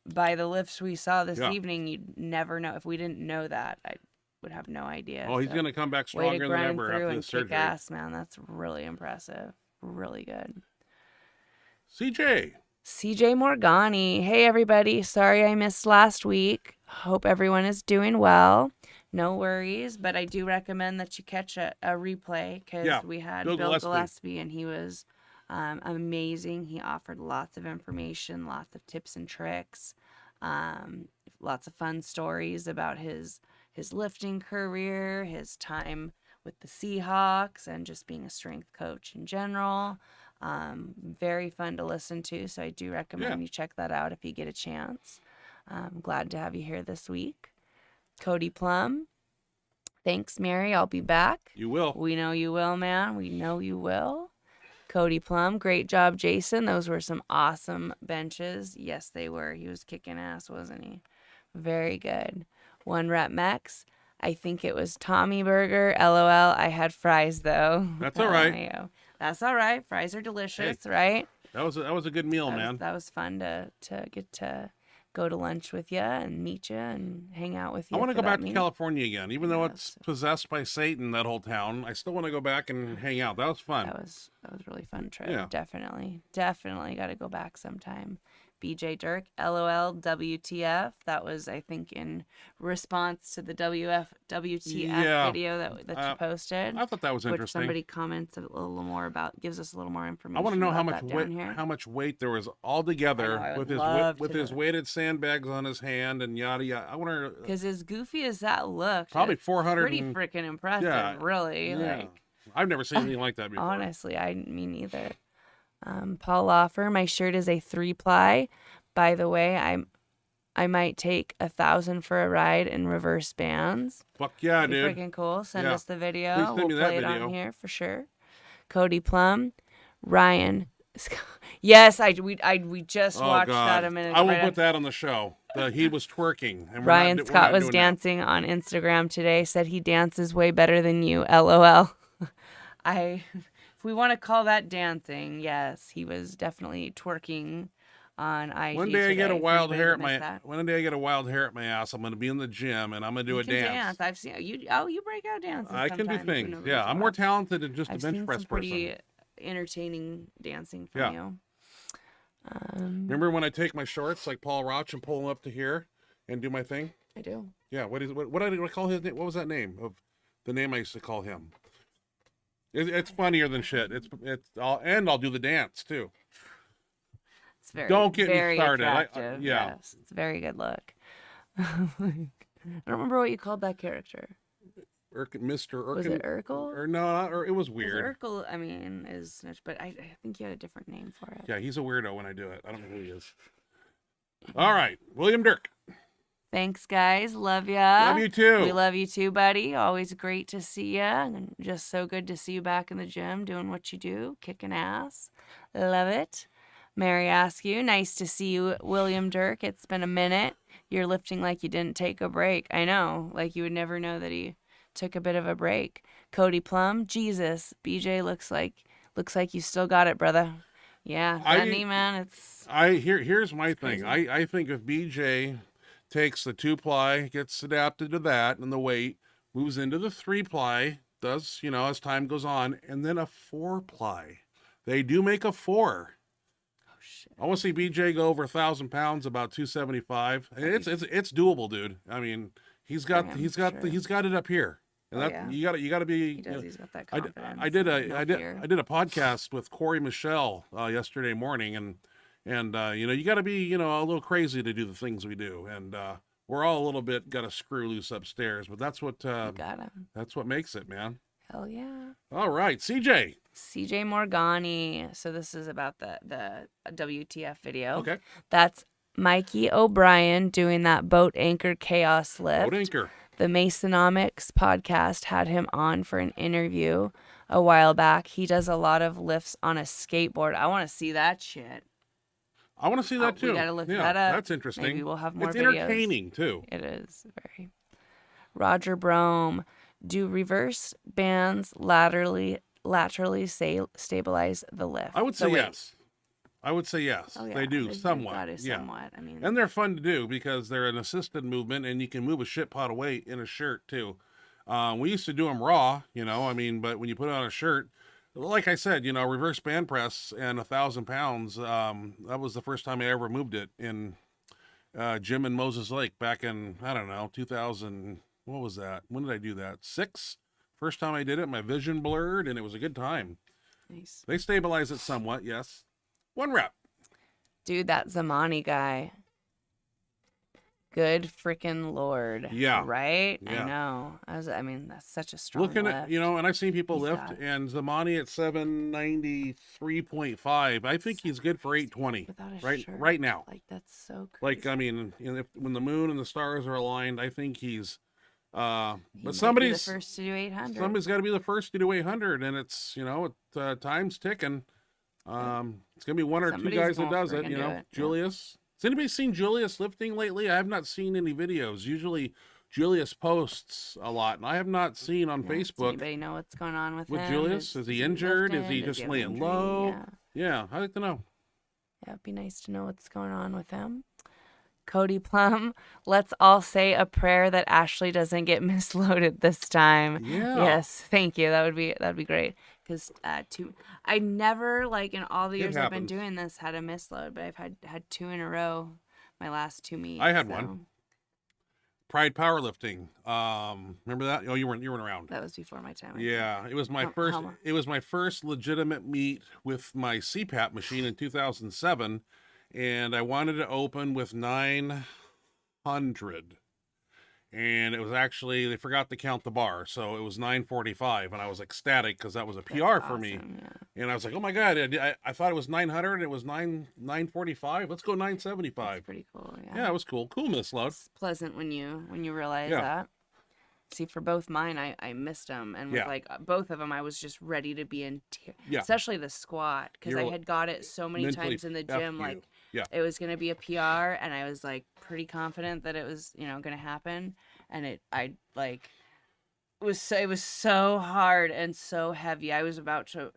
by the lifts we saw this evening, you'd never know. If we didn't know that, I would have no idea. Oh, he's going to come back stronger than ever after the surgery. Kick ass, man. That's really impressive. Really good. CJ Morgani. Hey, everybody. Sorry I missed last week. Hope everyone is doing well. No worries, but I do recommend that you catch a replay because we had Bill Gillespie, and he was amazing. He offered lots of information, lots of tips and tricks, lots of fun stories about his lifting career, his time with the Seahawks, and just being a strength coach in general. Very fun to listen to, so I do recommend you check that out if you get a chance. I'm glad to have you here this week. Cody Plum. Thanks, Mary. I'll be back. You will. We know you will, man. We know you will. Cody Plum. Great job, Jason. Those were some awesome benches. Yes, they were. He was kicking ass, wasn't he? Very good. One rep max. I think it was Tommy Burger. LOL. I had fries, though. That's all right. That's all right. Fries are delicious, right? That was a good meal, man. That was fun to get to go to lunch with you and meet you and hang out with you. I want to go back to California again, even though it's possessed by Satan, that whole town. I still want to go back and hang out. That was fun. That was a really fun trip. Yeah. Definitely got to go back sometime. BJ Dirk, LOL, WTF. That was, I think, in response to the WTF video that you posted. I thought that was interesting. Which somebody comments a little more about, gives us a little more information. I want to know how much weight there was all together with his weighted sandbags on his hand and yada yada. I wonder, because as goofy as that looked, probably 400. Pretty freaking impressive, really. Yeah. Like, I've never seen anything like that before. Honestly, me neither. Paul Loffler, my shirt is a 3-ply. By the way, I might take 1,000 for a ride in reverse bands. Fuck yeah, dude! Freaking cool. Send us the video. Please send me that play it video on here for sure. Cody Plum, Ryan. Yes, we just watched that a minute. I will put that on the show. He was twerking. And Ryan Scott was dancing on Instagram today. Said he dances way better than you. LOL. If we want to call that dancing, yes, he was definitely twerking on IG. One day I get a wild hair at my ass. I'm going to be in the gym and I'm going to do a dance. I've seen you. Oh, you break out dancing. I can do things. Yeah, I'm more talented than just a bench press person. Pretty entertaining dancing from you. Remember when I take my shorts like Paul Roach and pull them up to here and do my thing? I do. Yeah. What did I call his name? What was that name of the name I used to call him? It's funnier than shit. I'll do the dance too. It's very, don't get very me started. Attractive. Yes, it's a very good look. I don't remember what you called that character. Mr. Urkel. Was it Urkel? Or no, or it was weird. Urkel, I mean, is, but I think you had a different name for it. Yeah, he's a weirdo when I do it. I don't know who he is. All right, William Dirk. Thanks, guys. Love ya. Love you too. We love you too, buddy. Always great to see ya. And just so good to see you back in the gym doing what you do, kicking ass. Love it. Mary Askew, nice to see you, William Dirk. It's been a minute. You're lifting like you didn't take a break. I know, like you would never know that he took a bit of a break. Cody Plum, Jesus, BJ looks like you still got it, brother. Yeah, that knee, man. Here's my thing. I think if BJ takes the 2-ply, gets adapted to that and the weight, moves into the 3-ply, does, as time goes on, and then a 4-ply. They do make a 4. Oh shit. I want to see BJ go over 1,000 pounds, about 275. It's doable, dude. I mean, he's got it up here. And you got to be. He does. He's got that confidence. I did a podcast with Corey Michelle yesterday morning, and you got to be a little crazy to do the things we do, and we're all a little bit got a screw loose upstairs, but that's what You gotta. that's what makes it, man. Hell yeah. All right, CJ. CJ Morgani. So this is about the WTF video. Okay. That's Mikey O'Brien doing that boat anchor chaos lift. Boat anchor. The Masonomics podcast had him on for an interview a while back. He does a lot of lifts on a skateboard. I want to see that shit. I want to see that too. We gotta look yeah, that up. That's interesting. Maybe we'll have more It's videos. entertaining too. It is very. Roger Brome. Do reverse bands laterally stabilize the lift? I would say So wait. yes. I would say yes. Oh, yeah. They do They've somewhat. got it Yeah. somewhat. I mean, And they're fun to do because they're an assisted movement and you can move a shit pot of weight in a shirt too. We used to do them raw, I mean, but when you put on a shirt, like I said, reverse band press and 1,000 pounds, that was the first time I ever moved it in Jim and Moses Lake back in, I don't know, 2000. What was that? When did I do that? 6? First time I did it, my vision blurred and it was a good time. nice. They stabilize it somewhat, yes. 1 rep. Dude, that Zamani guy. Good freaking Lord. Yeah. Right? Yeah. I know. I mean, that's such a strong Looking at, lift. and I've seen people He's lift, got it. and Zamani at 793.5. I think he's good for 820 Without a right shirt. right now. Like, that's so crazy. Like, I mean, when the moon and the stars are aligned, I think he's. He But might be somebody's the first to do 800. got to be the first to do 800, and it's time's ticking. It's gonna be one or Somebody's two guys that gonna does it. friggin' do it, yeah. Julius. Has anybody seen Julius lifting lately? I have not seen any videos. Usually, Julius posts a lot, and I have not seen on Yeah, does Facebook anybody know what's going on with with him? Julius. Is he injured? Is lifting? he Does just have laying injury? low? Yeah. Yeah, I'd like to know. Yeah, it'd be nice to know what's going on with him. Cody Plum, let's all say a prayer that Ashley doesn't get misloaded this time. Yeah. Yes, thank you. That'd be great. Because I never, like, in all the It years I've been happens. doing this, had a misload, but I've had 2 in a row. My last 2 meets. I had so one. Pride Powerlifting. Remember that? Oh, you weren't around. That was before my time. I think. Yeah, it was my How- first. how- It was my first legitimate meet with my CPAP machine in 2007, and I wanted to open with 900, and it was actually they forgot to count the bar, so it was 945, and I was ecstatic because that was a PR That's for me, awesome, yeah. and I was like, oh my god, I thought it was 900, and it was 945. Let's go That's 975. pretty cool. Yeah. Yeah, it was cool. Cool misload. It's pleasant when you realize Yeah. that. See, for both mine, I missed them, and with Yeah. like both of them, I was just ready to be in tears. Yeah. Especially the squat, because I You're had got it so many mentally times in the F gym, you. like Yeah. it was gonna be a PR, and I was like pretty confident that it was gonna happen, and it was so hard and so heavy. I was about to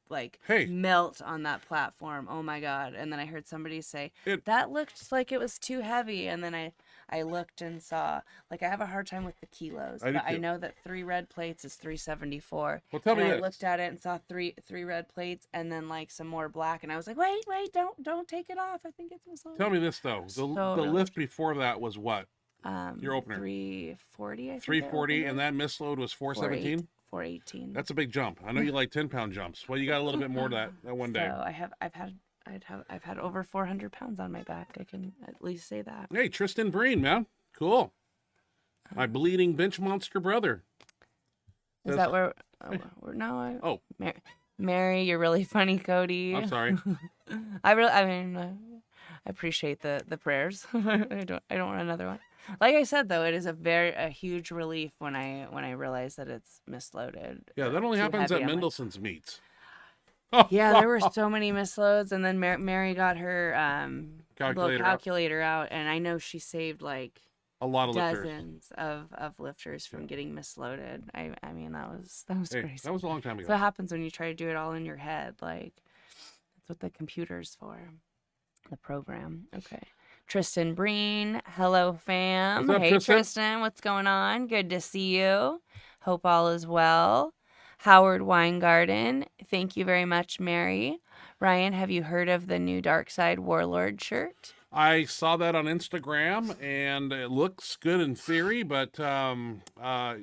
like Hey. melt on that platform. Oh my god! And then I heard somebody say that looked like it was too heavy, and then I looked and saw, like, I have a hard time with the kilos, I do but I too. know that 3 red plates is 374. Well, tell me and I this. looked at it and saw three red plates and then like some more black, and I was like, wait, don't take it off. I think it's misloaded. Tell me this though. The So lift before that was what? Your opener. 340. I think. 340, and that misload was 417. 418. That's a big jump. I know you like 10-pound jumps. Well, you got a little bit more to that one day. So I've had over 400 pounds on my back. I can at least say that. Hey, Tristan Breen, man, cool. My bleeding Benchmonster brother. Is Says- that where? We're no. Oh, Mary, you're really funny, Cody. I'm sorry. I appreciate the prayers. I don't want another one. Like I said, though, it is a huge relief when I realize that it's misloaded. Yeah, that only too happens heavy. at I'm like, Mendelssohn's meets. yeah, there were so many misloads, and then Mary got her little Calculator out. calculator out, and I know she saved like A lot of lifters. dozens of lifters from getting misloaded. I mean that was Hey, crazy. that was a long time That's ago. what happens when you try to do it all in your head. Like, that's what the computer's for. The program. Okay. Tristan Breen. Hello, fam. What's up, Hey, Tristan? What's going on? Good to see you. Hope all is well. Howard Weingarten. Thank you very much, Mary. Ryan, have you heard of the new Dark Side Warlord shirt? I saw that on Instagram, and it looks good in theory, but, I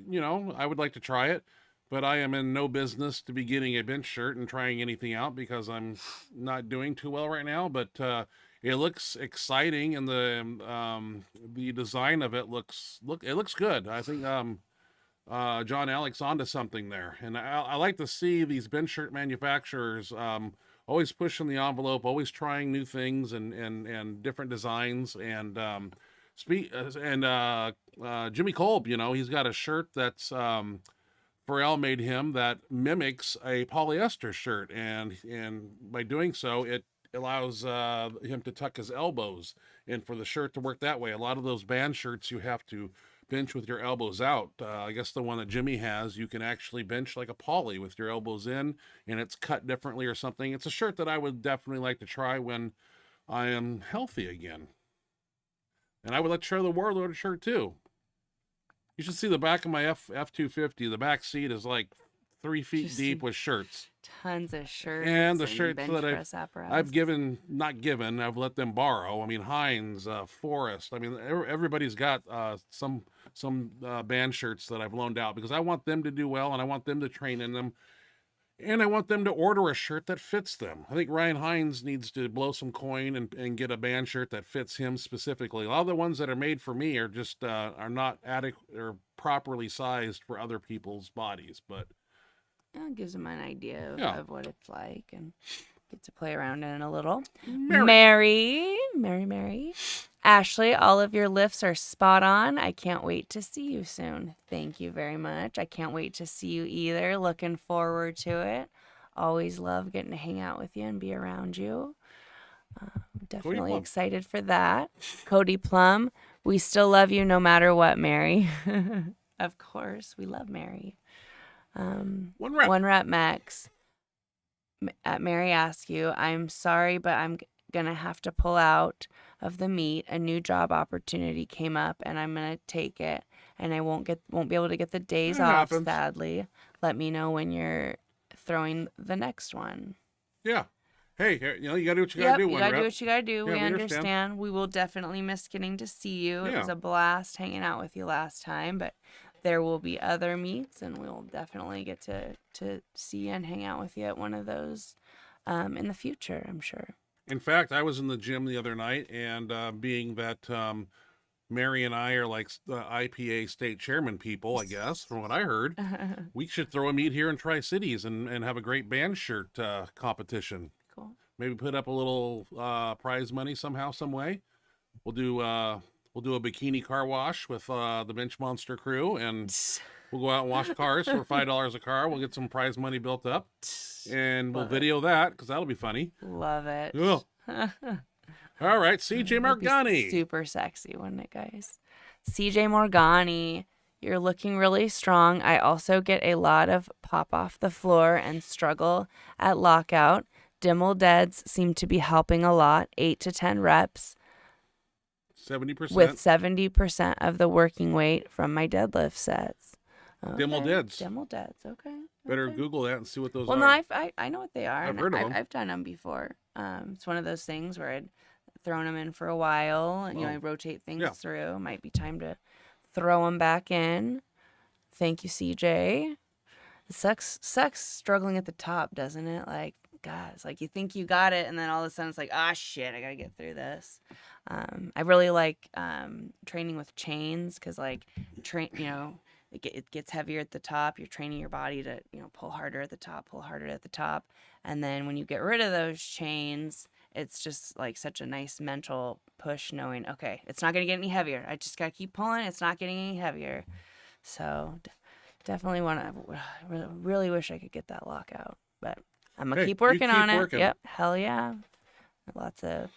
would like to try it. But I am in no business to be getting a bench shirt and trying anything out because I'm not doing too well right now. But it looks exciting, and the design of it looks good. I think John Alex onto something there, and I like to see these bench shirt manufacturers always pushing the envelope, always trying new things and different designs. And Jimmy Kolb, he's got a shirt that's Pharrell made him that mimics a polyester shirt, and by doing so, it allows him to tuck his elbows, and for the shirt to work that way. A lot of those band shirts you have to bench with your elbows out. I guess the one that Jimmy has, you can actually bench like a poly with your elbows in, and it's cut differently or something. It's a shirt that I would definitely like to try when I am healthy again. And I would like to try the Warlord shirt too. You should see the back of my F250. The back seat is like 3 feet deep with shirts. Tons of shirts. And the shirts that I've let them borrow. I mean, Heinz, Forrest. I mean, everybody's got some band shirts that I've loaned out because I want them to do well and I want them to train in them. And I want them to order a shirt that fits them. I think Ryan Hines needs to blow some coin and get a band shirt that fits him specifically. A lot of the ones that are made for me are just are not adequate or properly sized for other people's bodies. But it gives them an idea of what it's like and get to play around in it a little. Mary. Ashley, all of your lifts are spot on. I can't wait to see you soon. Thank you very much. I can't wait to see you either. Looking forward to it. Always love getting to hang out with you and be around you. Definitely excited for that. Cody Plum, we still love you no matter what, Mary. Of course, we love Mary. One rep max. Mary asks you, I'm sorry, but I'm gonna have to pull out of the meet. A new job opportunity came up and I'm gonna take it, and I won't be able to get the days off, sadly. Let me know when you're throwing the next one. Yeah. Hey, you gotta do what you gotta do. You gotta do what you gotta do. We understand. We will definitely miss getting to see you. It was a blast hanging out with you last time, but there will be other meets, and we'll definitely get to see you and hang out with you at one of those in the future, I'm sure. In fact, I was in the gym the other night, and being that Mary and I are like the IPA state chairman people, I guess, from what I heard, we should throw a meet here in Tri-Cities and have a great band shirt competition. Cool. Maybe put up a little prize money somehow, some way. We'll do a bikini car wash with the Benchmonster crew, and we'll go out and wash cars for $5 a car. We'll get some prize money built up, and we'll video that because that'll be funny. Love it. Cool. All right, CJ Morgani. Super sexy, wouldn't it, guys? CJ Morgani, you're looking really strong. I also get a lot of pop off the floor and struggle at lockout. Dimmel deads seem to be helping a lot. 8 to 10 reps. 70%. With 70% of the working weight from my deadlift sets. Okay. Dimmel deads. Okay. Better Google that and see what those are. Well, no, I know what they are. I've heard of them. I've done them before. It's one of those things where I'd thrown them in for a while, and I rotate things through. Might be time to throw them back in. Thank you, CJ. It sucks struggling at the top, doesn't it? Like, God, it's like you think you got it, and then all of a sudden it's like, shit, I gotta get through this. I really like training with chains because, like, it gets heavier at the top. You're training your body to, pull harder at the top. And then when you get rid of those chains, it's just like such a nice mental push knowing, okay, it's not going to get any heavier. I just got to keep pulling. It's not getting any heavier. So definitely really wish I could get that lockout, but I'm going to keep working on it. Yep. Hell yeah. Lots of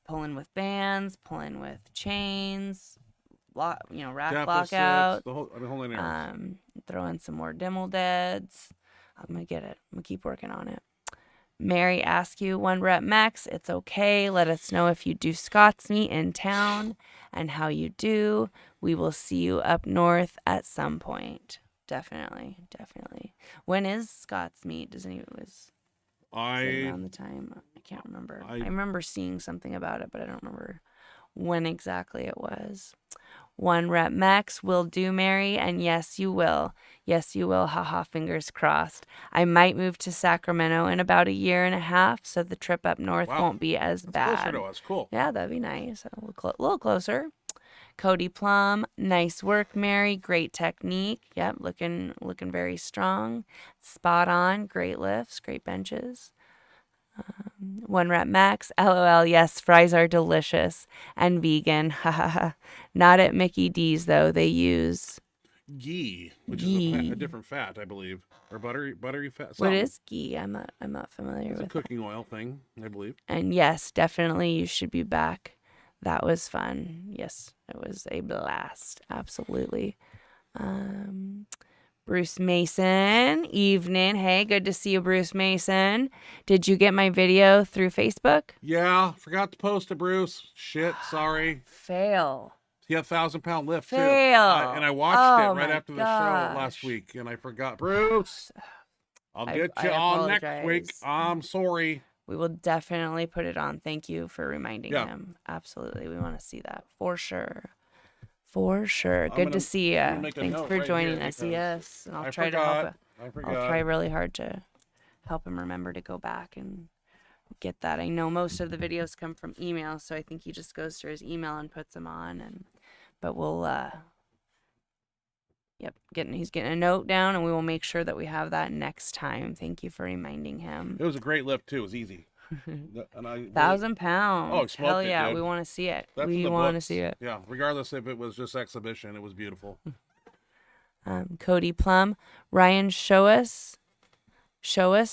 pulling with bands, pulling with chains, rack lockouts, the whole nine. Throw in some more Dimmel deads. I'm going to get it. I'm going to keep working on it. Mary asks you, 1 rep max. It's okay. Let us know if you do Scott's meet in town and how you do. We will see you up north at some point. Definitely. When is Scott's meet? Around the time? I can't remember. I remember seeing something about it, but I don't remember when exactly it was. 1 rep max will do, Mary, and yes, you will. Yes, you will. Haha, fingers crossed. I might move to Sacramento in about 1.5 years, so the trip up north Wow. won't be as That's bad. closer to us. Cool. Yeah, that'd be nice. A little closer. Cody Plum, nice work, Mary. Great technique. Yep, looking very strong. Spot on. Great lifts, great benches. 1 rep max. LOL. Yes, fries are delicious and vegan. Not at Mickey D's though. They use Ghee, which ghee. is a different fat, I believe, or buttery fat. What Something. is ghee? I'm not familiar It's with a cooking oil thing, I believe. And yes, definitely you should be back. That was fun. Yes, it was a blast. Absolutely. Bruce Mason, evening. Hey, good to see you, Bruce Mason. Did you get my video through Facebook? Yeah, forgot to post it, Bruce. Shit, sorry. Fail. He had 1,000-pound lift too. Fail. And I watched it right my after the show gosh. last week, and I forgot. Bruce, I'll get you I on next week. apologize. I'm sorry. We will definitely put it on. Thank you for reminding Yeah. him. Absolutely. We want to see that for sure. For sure. I'm Good gonna- to see I'm gonna you. make a Thanks note for right joining here us. because Yes. And I'll I try to help forgot. it. I forgot. I'll try really hard to help him remember to go back and get that. I know most of the videos come from email, so I think he just goes to his email and puts them on. But we'll he's getting a note down, and we will make sure that we have that next time. Thank you for reminding him. It was a great lift too. It was easy. And I 1,000 pounds. Oh, he smoked Hell it, yeah, dude. we want to see it. That's in We the want to books. see it. Yeah, regardless if it was just exhibition, it was beautiful. Cody Plum, Ryan, show us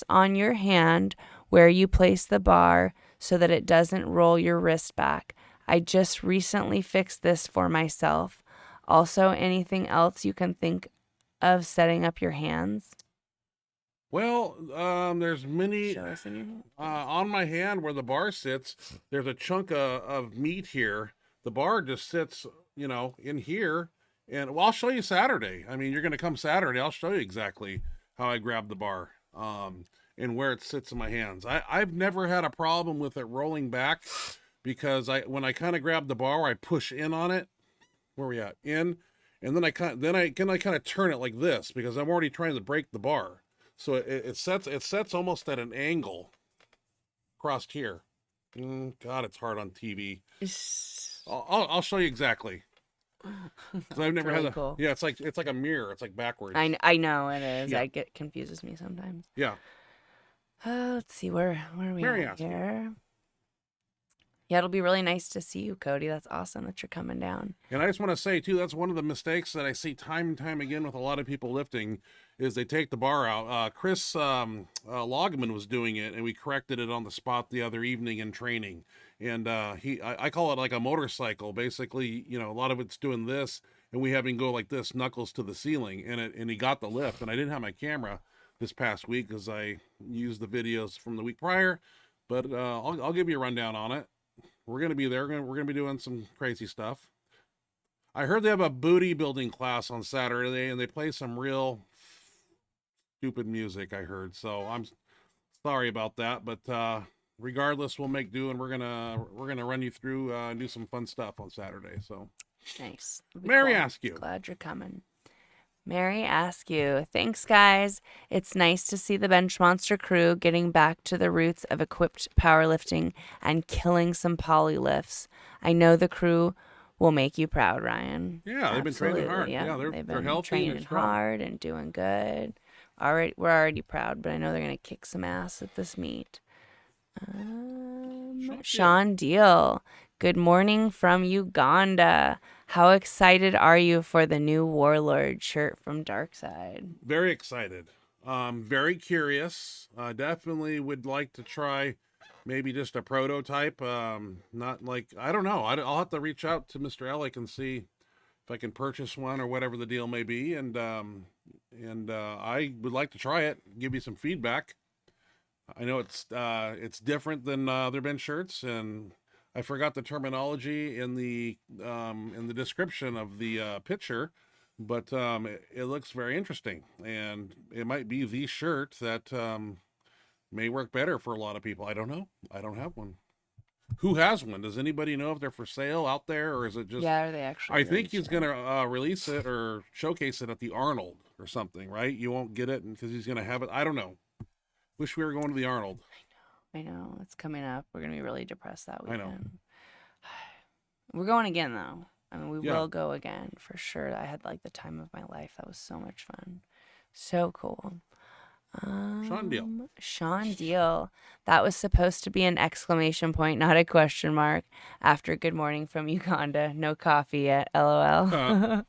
on your hand where you place the bar so that it doesn't roll your wrist back. I just recently fixed this for myself. Also, anything else you can think of setting up your hands? Well, there's many Show us in your hand. on my hand where the bar sits. There's a chunk of meat here. The bar just sits, in here. And well, I'll show you Saturday. I mean, you're going to come Saturday. I'll show you exactly how I grab the bar and where it sits in my hands. I've never had a problem with it rolling back because when I kind of grab the bar, I push in on it. Where we at? In, and then I kind of turn it like this because I'm already trying to break the bar. So it sets almost at an angle across here. God, it's hard on TV. I'll show you exactly. 'Cause I've never really had cool. Yeah, it's like a mirror. It's like backwards. I know it is. Yeah. It confuses me sometimes. Yeah. Let's see, where are we Mary at asked you. here? Yeah, it'll be really nice to see you, Cody. That's awesome that you're coming down. And I just want to say too, that's one of the mistakes that I see time and time again with a lot of people lifting is they take the bar out. Chris Logman was doing it, and we corrected it on the spot the other evening in training. And I call it like a motorcycle. Basically, a lot of it's doing this, and we have him go like this, knuckles to the ceiling, and he got the lift. And I didn't have my camera this past week because I used the videos from the week prior, but I'll give you a rundown on it. We're going to be there. We're going to be doing some crazy stuff. I heard they have a booty building class on Saturday, and they play some real stupid music, I heard. So I'm sorry about that, but regardless, we'll make do, and we're gonna run you through and do some fun stuff on Saturday. So Nice. That'll be Mary cool. asked you. Glad you're coming. Mary Askew. Thanks, guys. It's nice to see the Benchmonster crew getting back to the roots of equipped powerlifting and killing some poly lifts. I know the crew will make you proud, Ryan. Yeah, they've been training hard. Absolutely, Yeah, they've they're been healthy and training they're strong. hard and doing good. We're already proud, but I know they're gonna kick some ass at this meet. Sean Deal. Good morning from Uganda. How excited are you for the new Warlord shirt from Darkside? Very excited. Very curious. Definitely would like to try maybe just a prototype. Not like, I don't know. I'll have to reach out to Mr. Ellick and see if I can purchase one or whatever the deal may be. And I would like to try it, give you some feedback. I know it's different than other bench shirts, and I forgot the terminology in the description of the picture, but it looks very interesting, and it might be the shirt that may work better for a lot of people. I don't know. I don't have one. Who has one? Does anybody know if they're for sale out there, or is it just? Yeah, are they actually? I think he's going to release it or showcase it at the Arnold or something, right? You won't get it because he's going to have it. I don't know. Wish we were going to the Arnold. I know. It's coming up. We're going to be really depressed that I weekend. know. We're going again, though. I mean, we Yeah. will go again for sure. I had like the time of my life. That was so much fun. So cool. Sean Deal. Sean Deal. That was supposed to be an exclamation point, not a question mark. After good morning from Uganda. No coffee yet. LOL.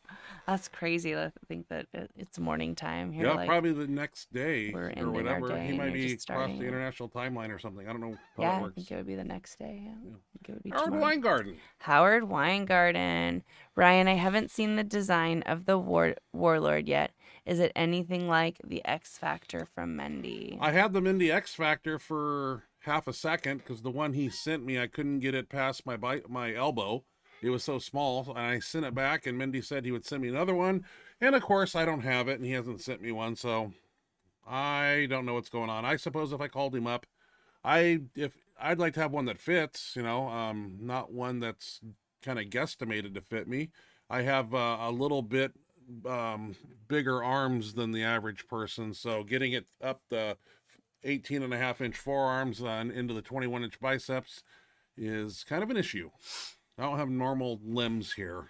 That's crazy to think that it's morning time here. Yeah, like, probably the next day we're or ending our whatever. day He and might you're be just across starting the it. international timeline or something. I don't know how Yeah, that I works. think it would be the next day. Yeah. I think it would be Howard tomorrow. Weingarten. Howard Weingarten. Ryan, I haven't seen the design of the Warlord yet. Is it anything like the X Factor from Mendy? I had them in the X Factor for half a second because the one he sent me, I couldn't get it past my elbow. It was so small, and I sent it back, and Mindy said he would send me another one. And, of course, I don't have it, and he hasn't sent me one, so I don't know what's going on. I suppose if I called him up, I'd like to have one that fits, not one that's kind of guesstimated to fit me. I have a little bit bigger arms than the average person, so getting it up the 18.5-inch forearms and into the 21-inch biceps is kind of an issue. I don't have normal limbs here.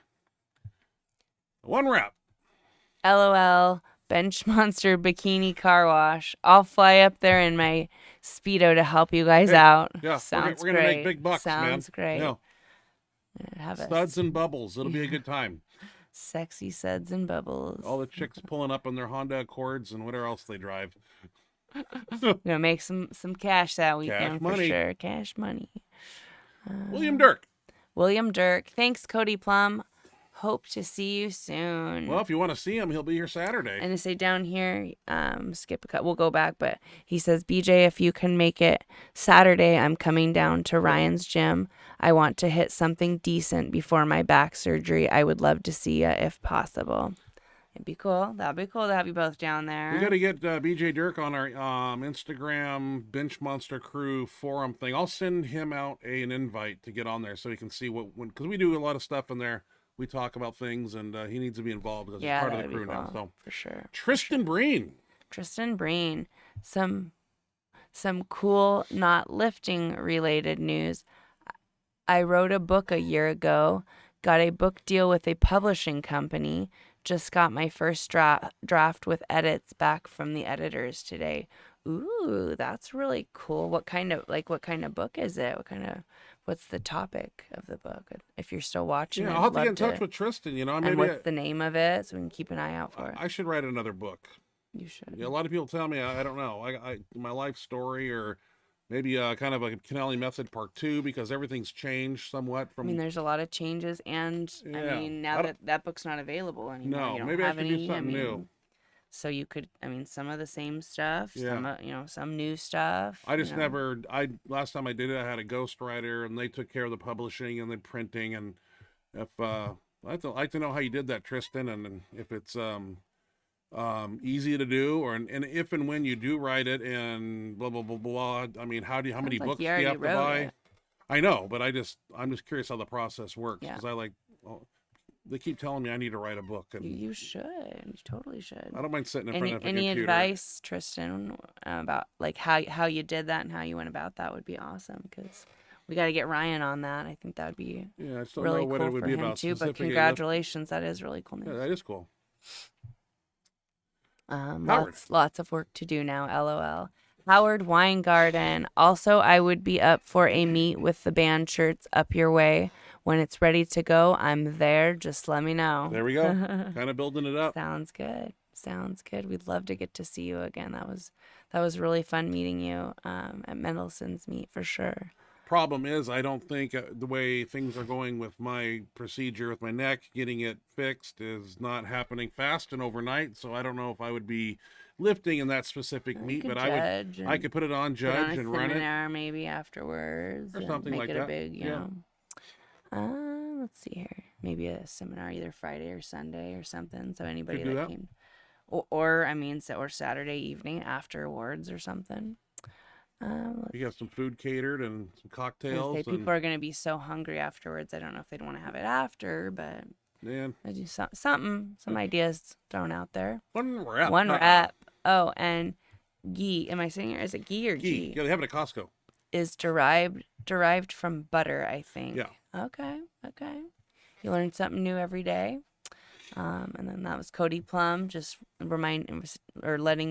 One rep. LOL. Benchmonster bikini car wash. I'll fly up there in my Speedo to help you guys out. Yeah, Sounds we're gonna great. make big bucks, man. Sounds great. Yeah. Have a Studs and bubbles. It'll be a good time. sexy suds and bubbles. All the chicks pulling up on their Honda Accords and whatever else they drive. Gonna make some cash that weekend for money. sure. Cash money. William Dirk. William Dirk. Thanks, Cody Plum. Hope to see you soon. Well, if you want to see him, he'll be here Saturday. And to say down here, skip a cut. We'll go back, but he says, BJ, if you can make it Saturday, I'm coming down to Ryan's gym. I want to hit something decent before my back surgery. I would love to see you if possible. It'd be cool. That'd be cool to have you both down there. We got to get BJ Dirk on our Instagram Benchmonster Crew forum thing. I'll send him out an invite to get on there so he can see because we do a lot of stuff in there. We talk about things, and he needs to be involved because he's part of the crew now. So for sure. Tristan Breen. Tristan Breen. Some cool, not lifting related news. I wrote a book a year ago. Got a book deal with a publishing company. Just got my first draft with edits back from the editors today. Ooh, that's really cool. What kind of book is it? What's the topic of the book? If you're still watching, Yeah, I'll have to get in touch with Tristan. Maybe and what's the name of it so we can keep an eye out for it. I should write another book. You should. Yeah, a lot of people tell me I don't know. I my life story or maybe kind of a Kennelly method part 2 because everything's changed somewhat from. I mean, there's a lot of changes, and Yeah. I mean, now that book's not available anymore. No, you don't maybe I have should any, do something new. So you could, some of the same stuff, Yeah. some new stuff. I just last time I did it, I had a ghostwriter and they took care of the publishing and the printing. And if, I'd like to know how you did that, Tristan, and if it's, easy to do and if and when you do write it and blah, blah, blah, blah. I mean, how many books do you have to buy? It. I know, but I'm just curious how the process works because Yeah. they keep telling me I need to write a book. And You should. You totally should. I don't mind sitting in front of a Any computer. advice, Tristan, about like how you did that and how you went about that would be awesome because we got to get Ryan on that. I think that would be I still really know what cool it would for be him about. too. But specifically. congratulations, that is really cool news. Yeah, that is cool. Lots of work to do now. LOL. Howard Weingarten. Also, I would be up for a meet with the band shirts up your way. When it's ready to go, I'm there. Just let me know. There we go. Kind of building it up. Sounds good. We'd love to get to see you again. That was really fun meeting you at Mendelssohn's meet for sure. Problem is, I don't think the way things are going with my procedure with my neck, getting it fixed is not happening fast and overnight. So I don't know if I would be lifting in that specific meet, but I could put it on Judge and run it maybe afterwards or something make like it that. a big, you know. Let's see here. Maybe a seminar either Friday or Sunday or something. So anybody Could do that. came, or Saturday evening afterwards or something. You have some food catered and some cocktails. People are going to be so hungry afterwards. I don't know if they'd want to have it after, but man, I do some ideas thrown out there. One wrap. One wrap. Oh, and ghee. Am I saying it? Is it ghee or Ghee. ghee? Yeah, they have it at Costco. Is derived from butter, I think. Yeah. Okay. You learn something new every day. And then that was Cody Plum, just letting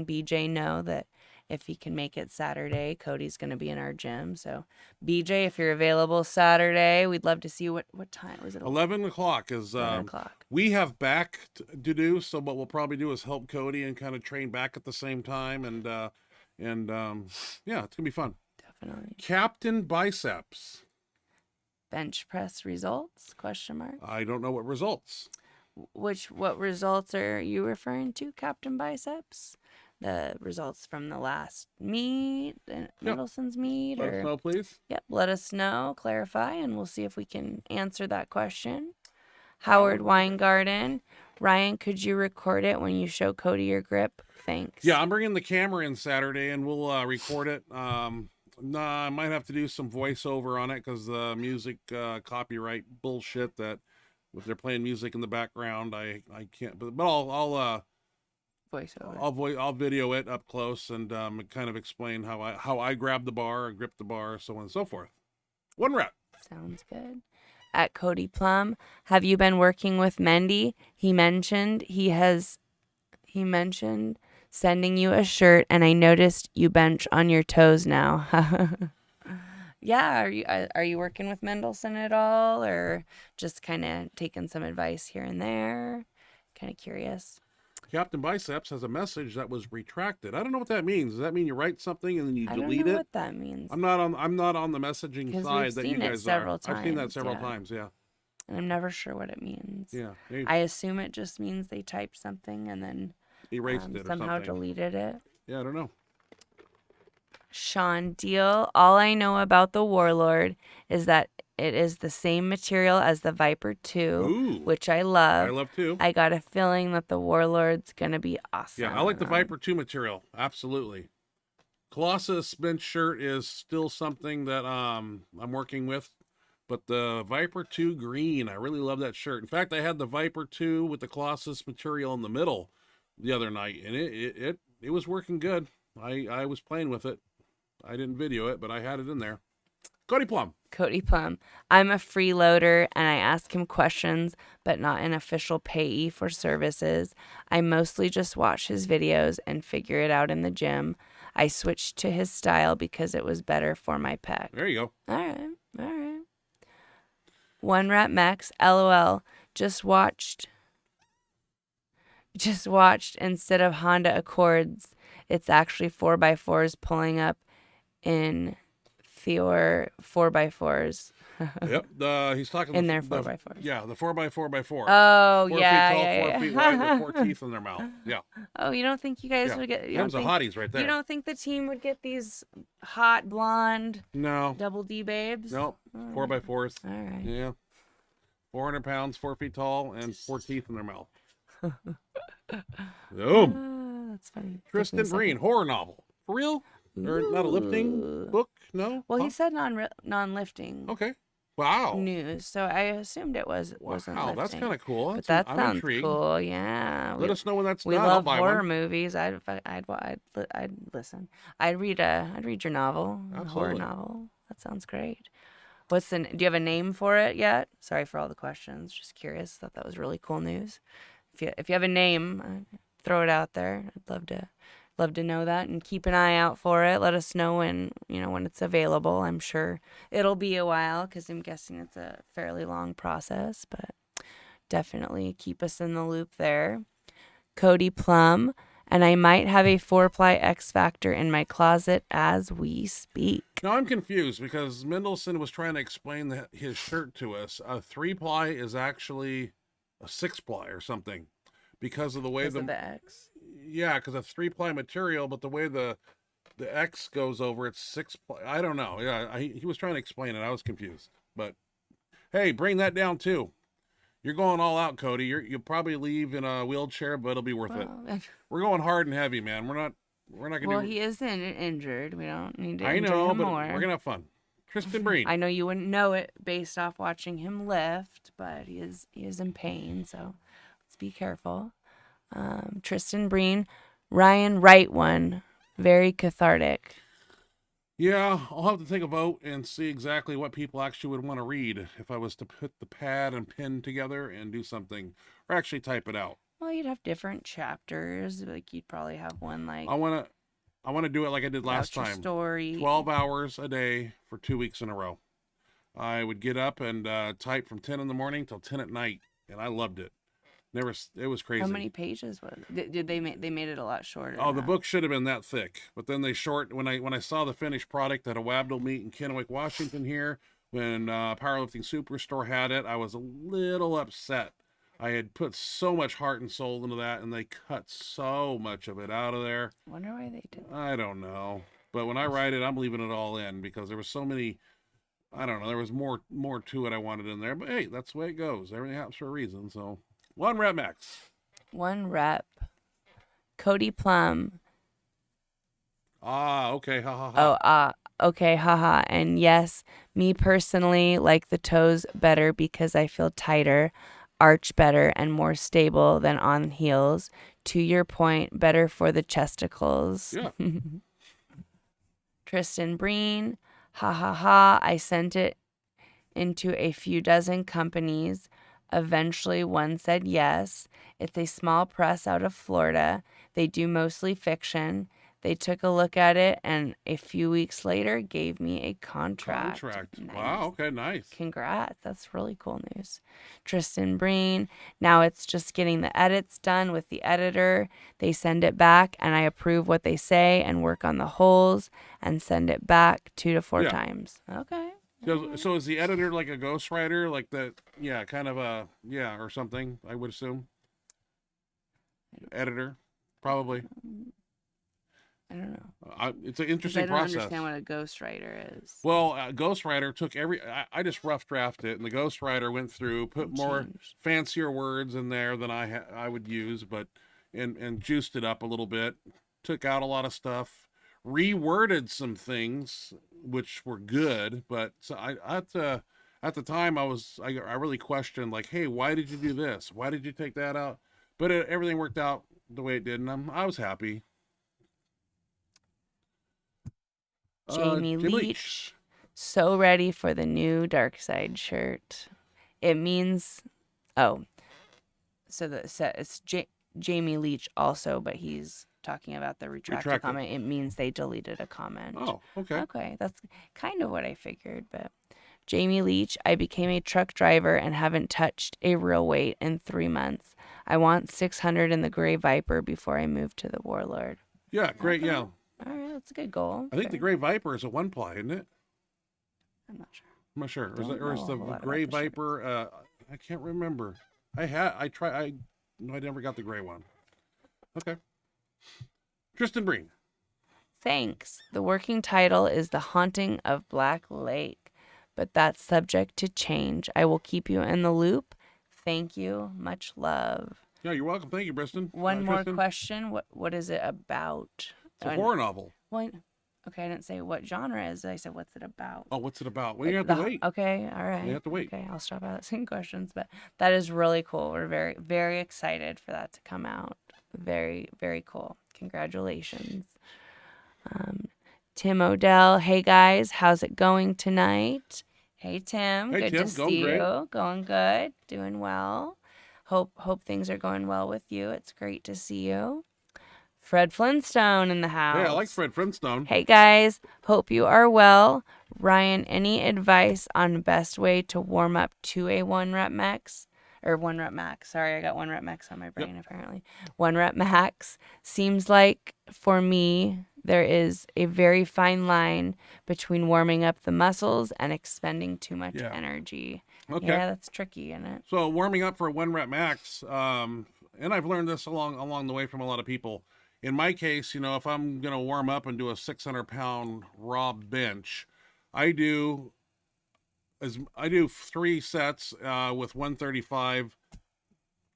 BJ know that if he can make it Saturday, Cody's going to be in our gym. So, BJ, if you're available Saturday, we'd love to see what time was it? 11 o'clock is 11 o'clock. We have back to do, so what we'll probably do is help Cody and kind of train back at the same time, and yeah, it's gonna be fun. Definitely. Captain Biceps. Bench press results? ? I don't know what results. What results are you referring to, Captain Biceps? The results from the last meet, Middleton's meet? Let us know, please. Yep, let us know, clarify, and we'll see if we can answer that question. Howard Weingarten. Ryan, could you record it when you show Cody your grip? Thanks. Yeah, I'm bringing the camera in Saturday, and we'll record it. I might have to do some voiceover on it because the music copyright bullshit that if they're playing music in the background, I can't. But I'll voiceover. I'll video it up close and kind of explain how I grab the bar, grip the bar, so on and so forth. One rep. Sounds good. At Cody Plum, have you been working with Mendy? He mentioned sending you a shirt, and I noticed you bench on your toes now. Yeah, are you working with Mendelson at all, or just kind of taking some advice here and there? Kind of curious. Captain Biceps has a message that was retracted. I don't know what that means. Does that mean you write something and then you delete it? I don't know what that means. I'm not on the messaging side that you guys are. I've seen that several times, yeah. And I'm never sure what it means. Yeah. I assume it just means they typed something and then erased it or somehow something. Deleted it. Yeah, I don't know. Sean Deal, all I know about the Warlord is that it is the same material as the Viper 2, Ooh, which I love. I love too. I got a feeling that the Warlord's going to be awesome. Yeah, I like the Viper 2 material. Absolutely. Colossus bench shirt is still something that I'm working with. But the Viper 2 green, I really love that shirt. In fact, I had the Viper 2 with the Colossus material in the middle the other night, and it was working good. I was playing with it. I didn't video it, but I had it in there. Cody Plum. Cody Plum. I'm a freeloader, and I ask him questions, but not an official payee for services. I mostly just watch his videos and figure it out in the gym. I switched to his style because it was better for my pec. There you go. All right. One Rep Max, LOL. Just watched instead of Honda Accords. It's actually 4x4s pulling up in Theor 4x4s. Yep. He's talking in their 4x4s. Yeah, the 4x4x4. Oh, 4 yeah, feet tall, yeah, 4 feet wide, with 4 teeth in their mouth. Yeah. Oh, you don't think you guys would get? Them's the hotties right there. You don't think the team would get these hot blonde? No. Double D babes. Nope. 4x4s. All right. Yeah. 400 pounds, 4 feet tall, and 4 teeth in their mouth. Boom. That's funny. Tristan Green, horror novel. For real? Or not a lifting book? No? Well, he said non-lifting. Okay. Wow. News. So I assumed it wasn't lifting. Wow, that's kind of cool. But that I'm sounds intrigued. cool. Yeah. Let us know when that's we done. love I'll buy horror one. movies. I'd listen. I'd read your novel. A horror Absolutely. novel. That sounds great. Do you have a name for it yet? Sorry for all the questions. Just curious. Thought that was really cool news. If you have a name, throw it out there. I'd love to know that, and keep an eye out for it. Let us know when it's available. I'm sure it'll be a while because I'm guessing it's a fairly long process, but definitely keep us in the loop there. Cody Plum, and I might have a 4-ply X Factor in my closet as we speak. Now I'm confused because Mendelson was trying to explain his shirt to us. A 3-ply is actually a 6-ply or something because of the way the X. Yeah, because it's 3-ply material, but the way the X goes over, it's 6-ply. I don't know. Yeah, he was trying to explain it. I was confused. But hey, bring that down too. You're going all out, Cody. You'll probably leave in a wheelchair, but it'll be worth it. We're going hard and heavy, man. We're we're not gonna. Well, he is injured. We don't need to I injure know, him but more. we're gonna have fun. Tristan Breen. I know you wouldn't know it based off watching him lift, but he is in pain, so let's be careful. Tristan Breen, Ryan Wright one, very cathartic. Yeah, I'll have to take a vote and see exactly what people actually would want to read if I was to put the pad and pen together and do something, or actually type it out. Well, you'd have different chapters. Like you'd probably have one like I wanna do it like I did last about your time. story. 12 hours a day for 2 weeks in a row. I would get up and type from 10 in the morning till 10 at night, and I loved it. It was crazy. How many pages was it? Did they made it a lot shorter? Oh, the book should have been that thick, but then they when I saw the finished product at a Wabdell meet in Kennewick, Washington here, when Powerlifting Superstore had it, I was a little upset. I had put so much heart and soul into that, and they cut so much of it out of there. Wonder why they did. I don't know, but when I write it, I'm leaving it all in because there was so many. I don't know. There was more to it I wanted in there, but hey, that's the way it goes. Everything happens for a reason. So, 1 rep max. 1 rep. Cody Plum. Ah, okay. Ha ha ha. Oh, okay, haha. And yes, me personally like the toes better because I feel tighter, arch better, and more stable than on heels. To your point, better for the chesticles. Yeah. Tristan Breen. Ha ha ha. I sent it into a few dozen companies. Eventually, one said yes. It's a small press out of Florida. They do mostly fiction. They took a look at it and a few weeks later gave me a contract. Nice. Wow, okay, nice. Congrats. That's really cool news. Tristan Breen. Now it's just getting the edits done with the editor. They send it back and I approve what they say and work on the holes and send it back 2 to 4 times. Okay. So is the editor like a ghostwriter, like that? Yeah, kind of a or something. I would assume. Editor, probably. I don't know. It's an interesting I don't process. understand what a ghostwriter is. Well, ghostwriter took I just rough drafted it, and the ghostwriter went through, put more fancier words in there than I would use, but and juiced it up a little bit, took out a lot of stuff, reworded some things which were good, but so at the time I really questioned, like, hey, why did you do this? Why did you take that out? But everything worked out the way it did, and I was happy. Jamie Leach, so ready for the new Dark Side shirt. It means, so it's Jamie Leach also, but he's talking about the retracted comment. It means they deleted a comment. Oh, okay. Okay, that's kind of what I figured, but Jamie Leach, I became a truck driver and haven't touched a real weight in 3 months. I want 600 in the Gray Viper before I move to the Warlord. Yeah, great, okay. yeah. All right, that's a good goal. I think the Gray Viper is a 1-ply, isn't it? I'm not sure. I'm not sure. Or is the Gray Viper? I can't remember. I never got the gray one. Okay. Tristan Breen. Thanks. The working title is The Haunting of Black Lake, but that's subject to change. I will keep you in the loop. Thank you. Much love. Yeah, you're welcome. Thank you, Tristan. One more question. What is it about? It's a horror novel. Well, okay, I didn't say what genre is it. I said, what's it about? Oh, what's it about? Well, you have to wait. Okay, all right. You have to wait. Okay, I'll stop asking questions. But that is really cool. We're very, very excited for that to come out. Very, very cool. Congratulations. Tim Odell. Hey, guys. How's it going tonight? Hey, Tim. Hey, good Tim. to see you. Going good. Doing well. Hope things are going well with you. It's great to see you. Fred Flintstone in the house. Hey, I like Fred Flintstone. Hey, guys. Hope you are well. Ryan, any advice on best way to warm up to a 1 rep max? Or 1 rep max. Sorry, I got 1 rep max on my brain, apparently. 1 rep max. Seems like, for me, there is a very fine line between warming up the muscles and expending too much energy. Okay. Yeah, that's tricky, isn't it? So warming up for a 1 rep max, and I've learned this along the way from a lot of people. In my case, if I'm going to warm up and do a 600-pound raw bench, I do 3 sets with 135,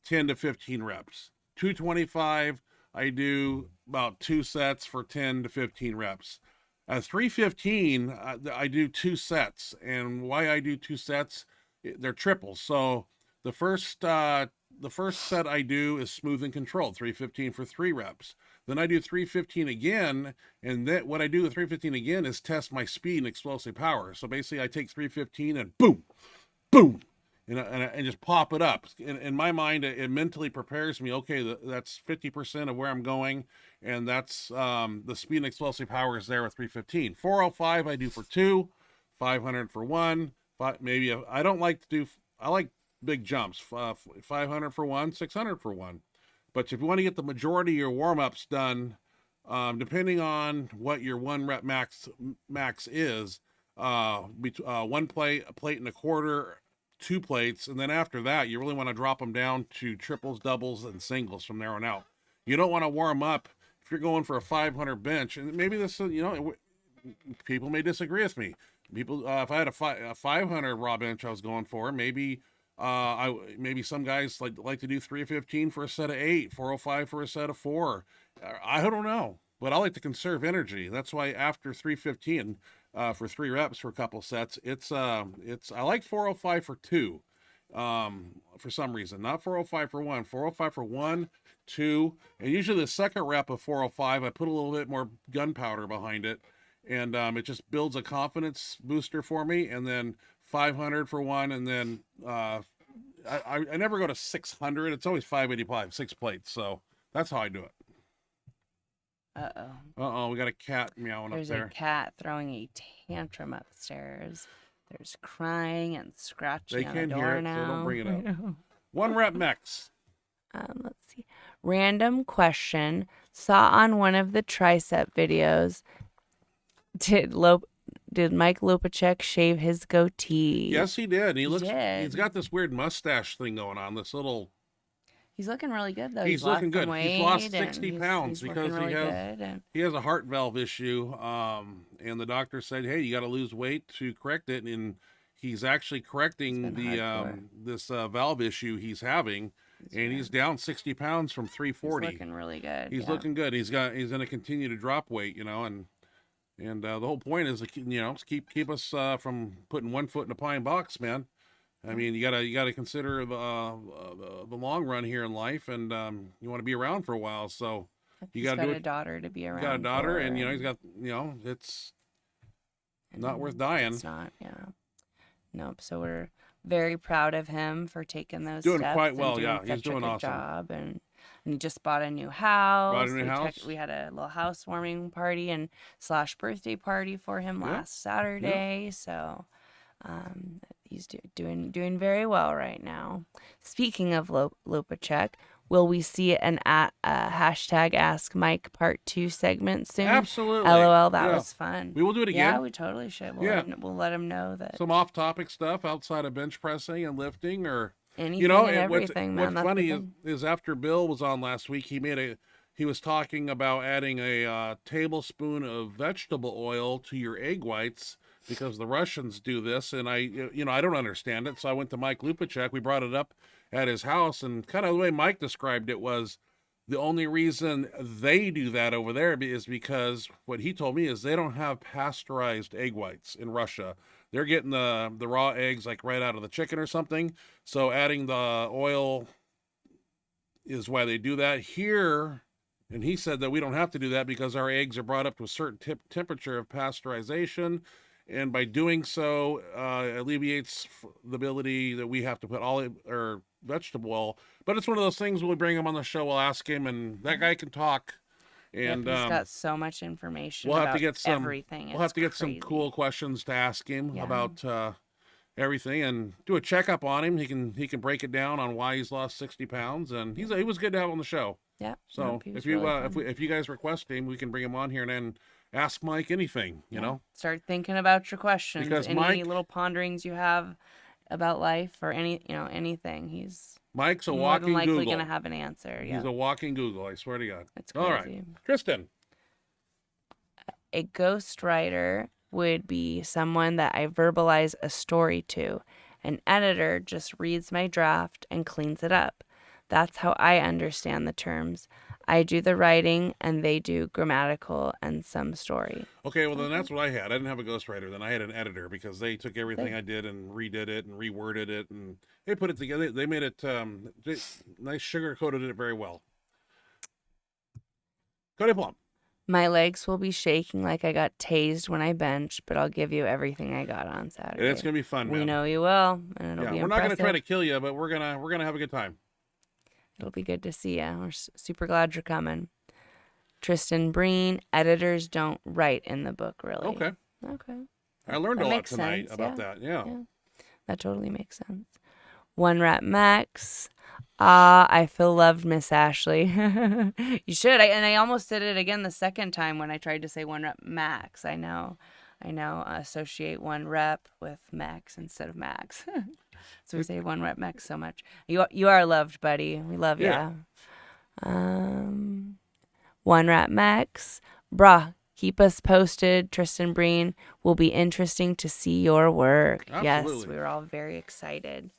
10 to 15 reps. 225, I do about 2 sets for 10 to 15 reps. At 315, I do 2 sets, and why I do 2 sets, they're triples. So the first set I do is smooth and controlled, 315 for 3 reps. Then I do 315 again, and then what I do with 315 again is test my speed and explosive power. So basically, I take 315 and boom, boom, and just pop it up. In my mind, it mentally prepares me. Okay, that's 50% of where I'm going, and that's the speed and explosive power is there with 315. 405 I do for 2, 500 for 1. Maybe I don't like to do. I like big jumps. 500 for 1, 600 for 1. But if you want to get the majority of your warm-ups done, depending on what your 1 rep max is, 1 plate, a plate and a quarter, 2 plates, and then after that, you really want to drop them down to triples, doubles, and singles from there on out. You don't want to warm up if you're going for a 500 bench, and maybe this, people may disagree with me. People, if I had a 500 raw bench I was going for, maybe some guys like to do 315 for a set of 8, 405 for a set of 4. I don't know, but I like to conserve energy. That's why after 315 for 3 reps for a couple sets, I like 405 for 2 for some reason, not 405 for 1. 405 for 1, 2, and usually the second rep of 405 I put a little bit more gunpowder behind it, and it just builds a confidence booster for me. And then 500 for 1, and then I never go to 600. It's always 585, 6 plates. So that's how I do it. Uh-oh, we got a cat meowing There's up there. a cat throwing a tantrum upstairs. There's crying and scratching on the door hear it, now. so don't bring it up. 1 rep max. Let's see. Random question. Saw on one of the tricep videos, did Mike Lopacek shave his goatee? Yes, he did. He's did. got this weird mustache thing going on. This little. He's looking really good though. He's looking good. He's lost and 60 pounds because he has a heart valve issue. And the doctor said, "Hey, you got to lose weight to correct it." And he's actually correcting this valve issue he's having. He's down 60 pounds from 340. He's looking really good. He's looking good. He's going to continue to drop weight, and the whole point is, keep us from putting 1 foot in a pine box, man. I mean, you gotta consider the long run here in life, and you want to be around for a while. So you got a daughter to be around. Got a daughter, and he's got it's not worth dying. It's not, yeah. Nope. So we're very proud of him for taking those doing steps. Quite well, yeah. He's doing a good awesome. Job, and he just bought a new house. We had a little housewarming party and / birthday party for him last Saturday. Yeah. So he's doing very well right now. Speaking of Lopacek, will we see an hashtag Ask Mike Part 2 segment soon? Absolutely. LOL, that was fun. We will do it again. Yeah, we totally should. We'll let him know that. Some off-topic stuff outside of bench pressing and lifting, or anything and everything, man. What's funny is after Bill was on last week, he was talking about adding a tablespoon of vegetable oil to your egg whites, because the Russians do this, and I don't understand it. So I went to Mike Lopacek. We brought it up at his house, and kind of the way Mike described it was the only reason they do that over there is because what he told me is they don't have pasteurized egg whites in Russia. They're getting the raw eggs like right out of the chicken or something. So adding the oil is why they do that here. And he said that we don't have to do that because our eggs are brought up to a certain temperature of pasteurization. And by doing so, alleviates the ability that we have to put olive or vegetable oil. But it's one of those things when we bring him on the show, we'll ask him, and that guy can talk. And he's got so much information. We'll have to get some everything. We'll have to get some cool questions to ask him about everything, and do a checkup on him. He can break it down on why he's lost 60 pounds, and he was good to have on the show. Yeah. So if you guys request him, we can bring him on here and then ask Mike anything. You know, start thinking about your questions. Because any little ponderings you have about life or anything. Mike's a more walking than likely Google. Gonna have an answer. Yeah. He's a walking Google. I swear to God. That's crazy. All right, Kristen. A ghostwriter would be someone that I verbalize a story to. An editor just reads my draft and cleans it up. That's how I understand the terms. I do the writing, and they do grammatical and some story. Okay, well then that's what I had. I didn't have a ghostwriter. Then I had an editor because they took everything I did and redid it and reworded it, and they put it together. They made it nice, sugar coated it very well. Cody Plum. My legs will be shaking like I got tased when I bench, but I'll give you everything I got on Saturday. It's gonna be fun, man. We know you will, and it'll be we're not gonna impressive. try to kill you, but we're gonna have a good time. It'll be good to see you. We're super glad you're coming. Tristan Breen, editors don't write in the book, really. Okay. I learned a lot tonight about that. Yeah. That totally makes sense. One Rep Max. I feel loved, Miss Ashley. You should. I almost did it again the second time when I tried to say 1 Rep Max. I know. Associate 1 Rep with Max instead of Max. So we say 1 Rep Max so much. You are loved, buddy. We love you. Yeah. 1 Rep Max. Brah, keep us posted. Tristan Breen, will be interesting to see your work. Absolutely. Yes, we were all very excited.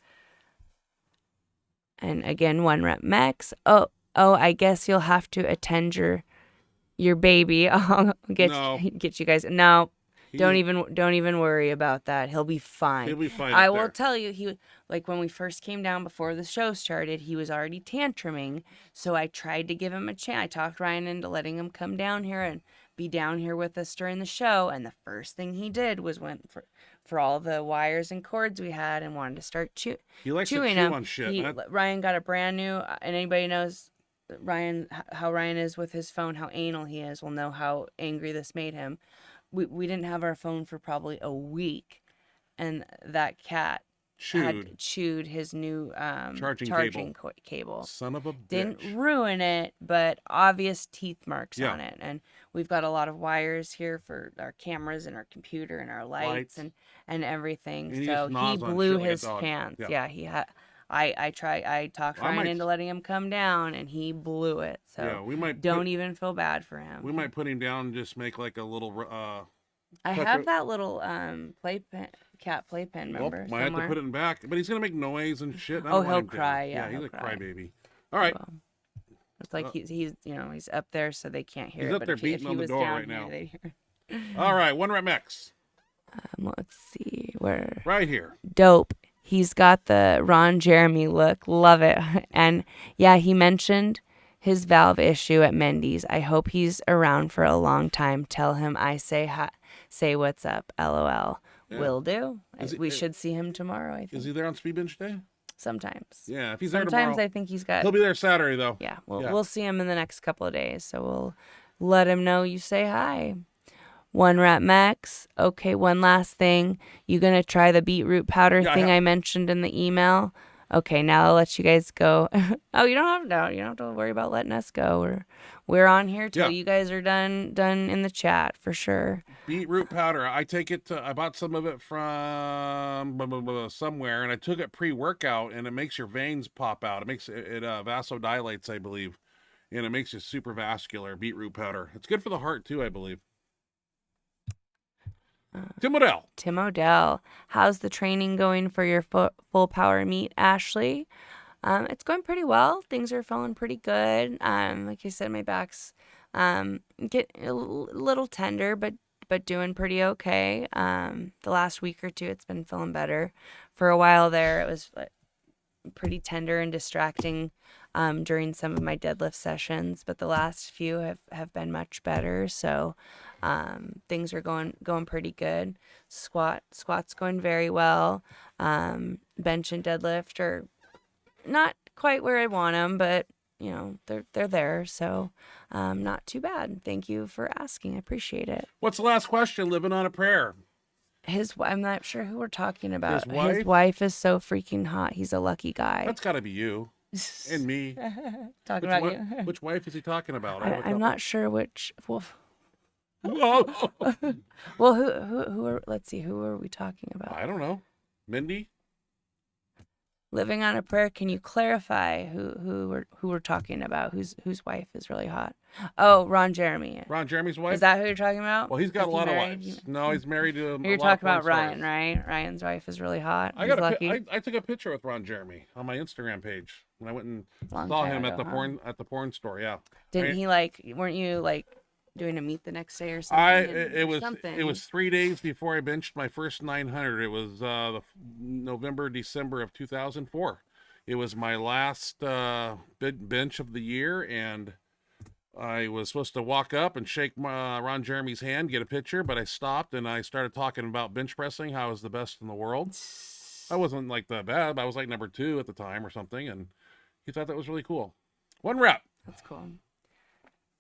And again, 1 Rep Max. Oh, I guess you'll have to attend your baby. I'll get you guys. No, don't even worry about that. He'll be fine. He'll be fine. I will tell you, when we first came down before the show started, he was already tantruming. So I tried to give him a chance. I talked Ryan into letting him come down here and be down here with us during the show. And the first thing he did was went for all the wires and cords we had and wanted to start chewing. He likes to chew them. on shit. Ryan got a brand new, and anybody knows how Ryan is with his phone, how anal he is, will know how angry this made him. We didn't have our phone for probably a week, and that cat had chewed his new charging cable. Son of a bitch. Didn't ruin it, but obvious teeth marks on it. And we've got a lot of wires here for our cameras and our computer and our lights. and everything. And so he blew his pants. Yeah, he had. I talked Ryan into letting him come down, and he blew it. So we might don't even feel bad for him. We might put him down and just make like a little. I have that little cat playpen. Remember? Might have to put it back, but he's gonna make noise and shit. He'll cry. Yeah, he's a crybaby. All right. Well, it's like he's up there, so they can't hear. He's up there beating on the door right now. All right, 1 Rep Max. Let's see where. Right here. Dope. He's got the Ron Jeremy look. Love it. And yeah, he mentioned his valve issue at Mendy's. I hope he's around for a long time. Tell him I say hi, say what's up. LOL. Yeah. Will do. We should see him tomorrow, I think. Is he there on Speed Bench Day? Sometimes. Yeah, if he's there tomorrow. Sometimes I think he'll be there Saturday, though. Yeah, we'll see him in the next couple of days. So we'll let him know you say hi. 1 Rep Max. Okay, one last thing. You gonna try the beetroot powder thing I mentioned in the email? Okay, now I'll let you guys go. Oh, you don't have to worry about letting us go. We're on here till you guys are done in the chat for sure. Beetroot powder. I take it I bought some of it from somewhere, and I took it pre-workout, and it makes your veins pop out. It makes it vasodilates, I believe, and it makes you super vascular. Beetroot powder. It's good for the heart too, I believe. Tim Odell. How's the training going for your full power meet, Ashley? It's going pretty well. Things are feeling pretty good. Like I said, my back's get a little tender, but doing pretty okay. The last week or two, it's been feeling better. For a while there, it was pretty tender and distracting during some of my deadlift sessions, but the last few have been much better. So things are going pretty good. Squat's going very well. Bench and deadlift are not quite where I want them, but they're there. So not too bad. Thank you for asking. I appreciate it. What's the last question? Living on a prayer. I'm not sure who we're talking about. His wife is so freaking hot. He's a lucky guy. That's got to be you and me. Talking about you. Which wife is he talking about? I'm not sure which. Well, who are? Let's see. Who are we talking about? I don't know. Mindy. Living on a Prayer. Can you clarify who we're talking about? Whose wife is really hot? Oh, Ron Jeremy. Ron Jeremy's wife? Is that who you're talking about? Well, he's got Is a he lot of married? wives. No, he's married to a You're lot of talking about porn Ryan, stars. right? Ryan's wife is really hot. I He's got lucky. I took a picture with Ron Jeremy on my Instagram page when I went and Long saw time him ago, at the porn store. Yeah. Didn't he like? Weren't you like doing a meet the next day or something? It was 3 days before I benched my first 900. It was the November, December of 2004. It was my last bench of the year, and I was supposed to walk up and shake Ron Jeremy's hand, get a picture, but I stopped and I started talking about bench pressing, how I was the best in the world. I wasn't like that bad, but I was like number 2 at the time or something, and he thought that was really cool. 1 rep. That's cool.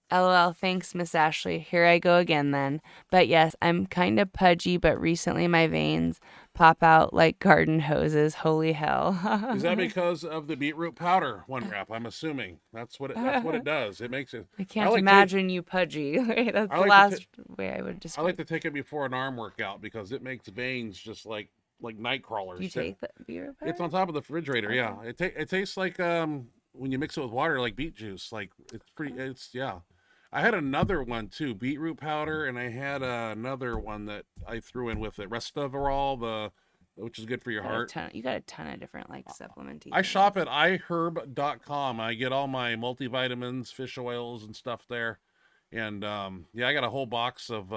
LOL, thanks, Miss Ashley. Here I go again then. But yes, I'm kind of pudgy, but recently my veins pop out like garden hoses. Holy hell. Is that because of the beetroot powder? 1 rep, I'm assuming. That's what it does. It makes it. I can't imagine you pudgy. That's the last way I would describe. I like to take it before an arm workout because it makes veins just like night crawlers. You take the beetroot powder? It's on top of the refrigerator. Okay. Yeah, it tastes like when you mix it with water, like beet juice. Like it's pretty. It's yeah. I had another one too, beetroot powder, and I had another one that I threw in with it, Restaverol, which is good for your heart. You got a ton of different like supplements. I shop at iherb.com. I get all my multivitamins, fish oils, and stuff there. And I got a whole box of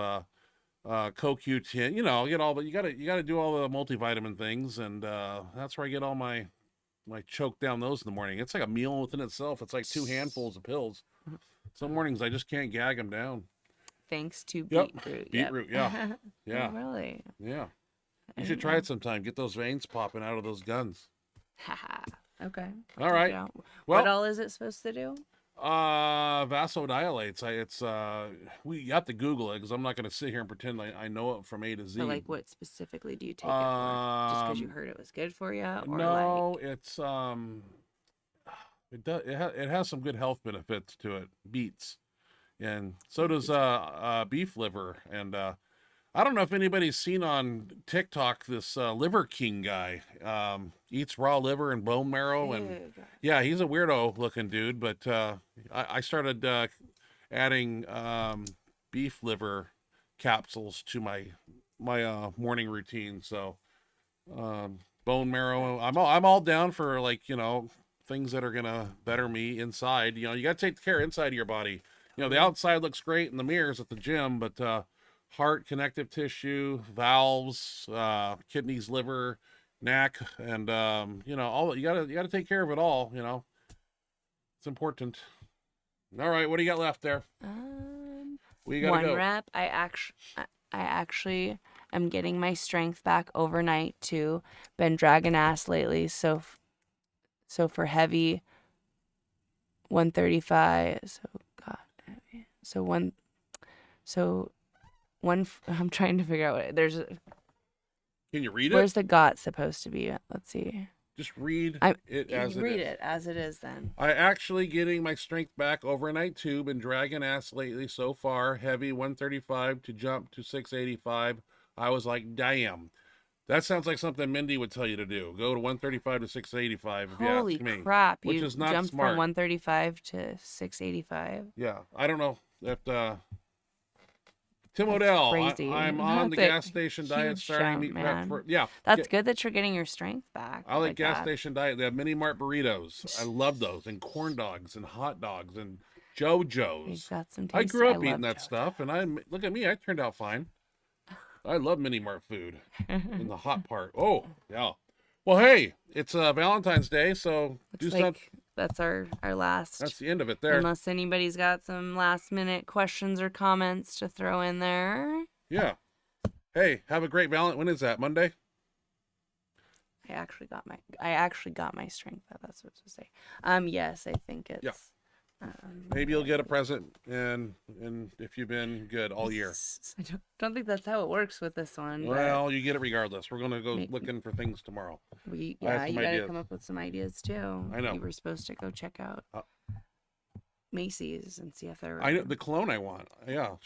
CoQ10. You know, get all the you gotta do all the multivitamin things, and that's where I get all my choke down those in the morning. It's like a meal within itself. It's like 2 handfuls of pills. Some mornings I just can't gag them down. Thanks to beetroot. Beetroot, yeah. Yeah. Oh, really? Yeah. You should try it sometime. Get those veins popping out of those guns. Okay. All right. Well, Well, what all is it supposed to do? Vasodilates. You have to Google it because I'm not going to sit here and pretend I know it from A to Z. But like, what specifically do you take it for? Just because you heard it was good for you, or no, it's it has some good health benefits to it. Beets, and so does beef liver. And I don't know if anybody's seen on TikTok this Liver King guy. Eats raw liver and bone marrow, and yeah, he's a weirdo looking dude. But I started adding beef liver capsules to my morning routine. So bone marrow, I'm all down for, like, things that are gonna better me inside. You got to take care inside of your body. The outside looks great in the mirrors at the gym, but heart, connective tissue, valves, kidneys, liver, neck, and all you gotta take care of it all. It's important. All right, what do you got left there? We gotta 1 go. rep. I actually am getting my strength back overnight too. Been dragging ass lately, so for heavy 135. I'm trying to figure out what Can you read it? where's the GOT supposed to be? Let's see. Just read it as it read is. it as it is then. I actually getting my strength back overnight too. Been dragging ass lately so far. Heavy 135 to jump to 685. I was like, damn. That sounds like something Mindy would tell you to do. Go to 135 to 685 if Holy you ask me. crap. Which You is not jumped smart. from 135 to 685. Yeah, I don't know if Tim That's Odell. crazy. I'm on the That's a gas station diet, huge starting jump, meat prep man. for That's good that you're getting your strength back. I like gas that. station diet. They have mini mart burritos. I love those, and corn dogs and hot dogs and JoJo's. You've got some I taste. grew up love eating that JoJo. stuff, and look at me. I turned out fine. I love mini mart food in the hot part. Oh yeah. Well, hey, it's Valentine's Day, so do Looks something. like that's our last. That's the end of it there. Unless anybody's got some last minute questions or comments to throw in there. Yeah. Hey, have a great Valentine. When is that? Monday? I actually got my strength back. That's what I was supposed to say. Yes, I think it's. Yeah. Maybe you'll get a present, and if you've been good all year. I don't think that's how it works with this one. Well, you get it regardless. We're gonna go looking for things tomorrow. You some gotta ideas. come up with some ideas too. I know. You were supposed to go check out Macy's and see if they're. I know the cologne I want. Yeah,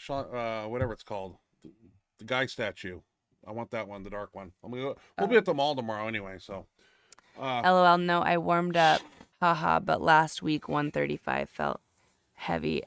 whatever it's called, the guy statue. I want that one, the dark one. I'm gonna go. We'll be at the mall tomorrow anyway. So. LOL, no, I warmed up. Haha, but last week 135 felt heavy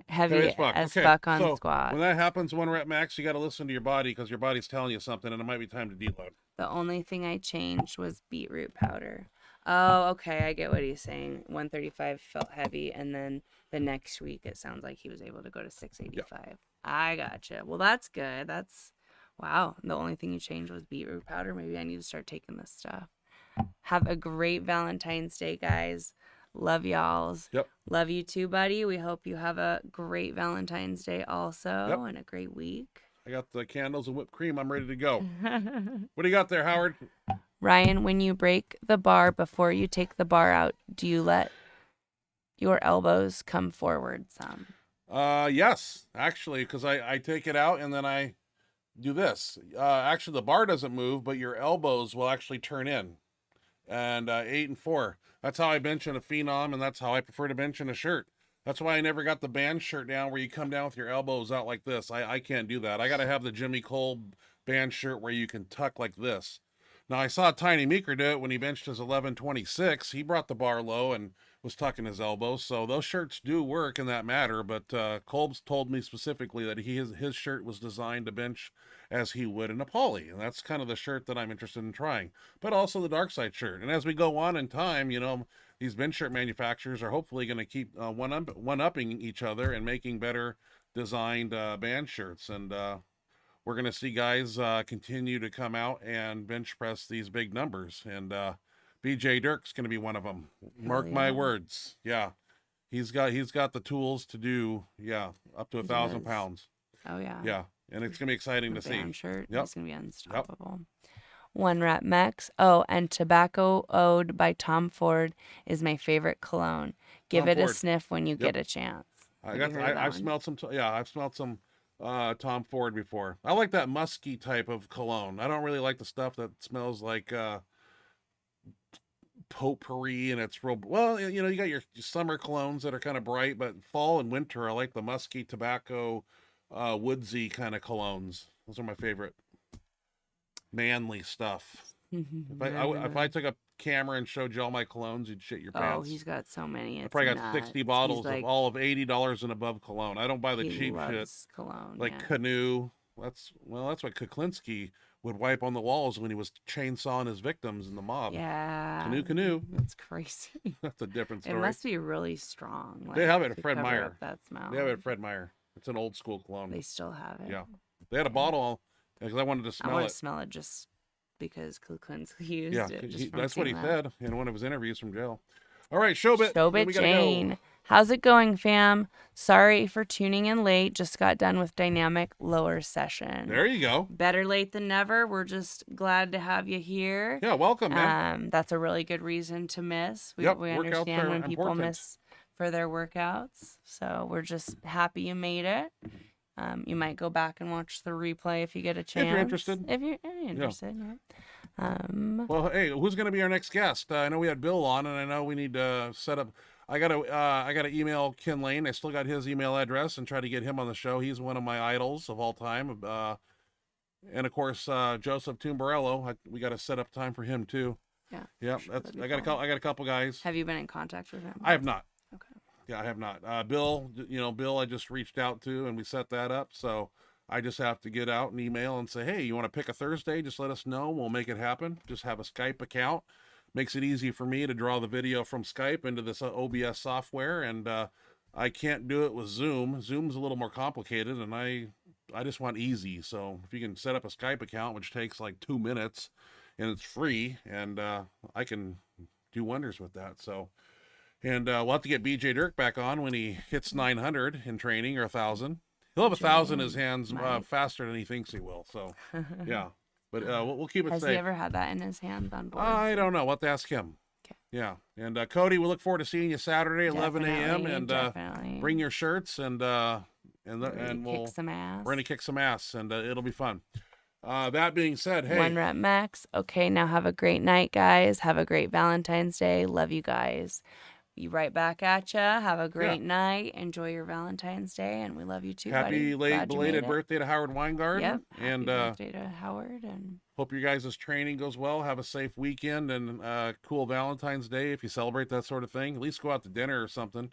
Heavy as Okay, fuck on so squat. when that happens, 1 rep max, you got to listen to your body because your body's telling you something, and it might be time to deload. The only thing I changed was beetroot powder. Oh, okay, I get what he's saying. 135 felt heavy, and then the next week it sounds like he was able to go to 685. Yep. I gotcha. Well, that's good. Wow. The only thing you changed was beetroot powder. Maybe I need to start taking this stuff. Have a great Valentine's Day, guys. Love y'alls. Yep. Love you too, buddy. We hope you have a great Valentine's Day also, and a great week. I got the candles and whipped cream. I'm ready to go. What do you got there, Howard? Ryan, when you break the bar before you take the bar out, do you let your elbows come forward some? Yes, actually, because I take it out and then I do this. Actually, the bar doesn't move, but your elbows will actually turn in. And 8 and 4. That's how I bench in a Phenom, and that's how I prefer to bench in a shirt. That's why I never got the band shirt down where you come down with your elbows out like this. I can't do that. I got to have the Jimmy Cole band shirt where you can tuck like this. Now, I saw Tiny Meeker do it when he benched his 1126. He brought the bar low and was tucking his elbows. So those shirts do work in that matter. But Kolb's told me specifically that his shirt was designed to bench as he would in a poly. And that's kind of the shirt that I'm interested in trying. But also the dark side shirt. And as we go on in time, you know, these bench shirt manufacturers are hopefully going to keep one-upping each other and making better designed band shirts. And we're going to see guys continue to come out and bench press these big numbers. And BJ Dirk's going to be one of them. Mark my words. Yeah. He's got the tools to do, up to 1,000 pounds. Oh, yeah. Yeah. And it's going to be exciting to see. Band shirt. Yep. It's going to be unstoppable. Yep. 1 rep max. Oh, and Tobacco Ode by Tom Ford is my favorite cologne. Give it a sniff when you get a chance. I've smelled some. I've smelled some Tom Ford before. I like that musky type of cologne. I don't really like the stuff that smells like potpourri and it's real. Well, you know, you got your summer colognes that are kind of bright, but fall and winter, I like the musky tobacco, woodsy kind of colognes. Those are my favorite. Manly stuff. If I took a camera and showed you all my colognes, you'd shit your pants. Oh, he's got so many. I probably got 60 bottles of all of $80 and above cologne. I don't buy the cheap shit. Cologne, like Canoe. That's what Kuklinski would wipe on the walls when he was chainsawing his victims in the mob. Yeah. Canoe. That's crazy. That's a different story. It must be really strong. They have it at Fred Meyer. That smell. They have it at Fred Meyer. It's an old school cologne. They still have it. Yeah. They had a bottle because I wanted to smell it. I want to smell it just because Kuklinski used it. That's what he said in one of his interviews from jail. All right, Showbit. Showbit Jane. Go. How's it going, fam? Sorry for tuning in late. Just got done with dynamic lower session. There you go. Better late than never. We're just glad to have you here. Yeah, welcome, man. That's a really good reason to miss. We understand when people miss for their workouts. So we're just happy you made it. You might go back and watch the replay if you get a chance. If you're interested. If you're interested, yeah. Well, hey, who's going to be our next guest? I know we had Bill on, and I know we need to set up. I gotta email Ken Lane. I still got his email address and try to get him on the show. He's one of my idols of all time. And of course, Joseph Tumbarello. We got to set up time for him too. Yeah. I got a couple guys. Have you been in contact with him? I have not. Okay. Yeah, I have not. Bill, Bill, I just reached out to and we set that up. So I just have to get out and email and say, hey, you want to pick a Thursday? Just let us know. We'll make it happen. Just have a Skype account. Makes it easy for me to draw the video from Skype into this OBS software. And I can't do it with Zoom. Zoom's a little more complicated and I just want easy. So if you can set up a Skype account, which takes like 2 minutes and it's free and I can do wonders with that. So. And we'll have to get BJ Dirk back on when he hits 900 in training or 1,000. He'll have 1,000 in his hands faster than he thinks he will. So, yeah. But we'll keep it safe. Has he ever had that in his hands on board? I don't know. We'll have to ask him. Okay. Yeah. And Cody, we look forward to seeing you Saturday, 11 a.m. And bring your shirts and we'll kick some ass. We're going to kick some ass and it'll be fun. That being said, hey. 1 rep max. Okay, now have a great night, guys. Have a great Valentine's Day. Love you guys. right back at ya. Have a great night. Enjoy your Valentine's Day, and we love you too, Happy buddy. late Glad you made belated it. birthday to Howard Weingarten. Yep. Happy And birthday to Howard. And hope your guys' training goes well. Have a safe weekend and cool Valentine's Day if you celebrate that sort of thing. At least go out to dinner or something.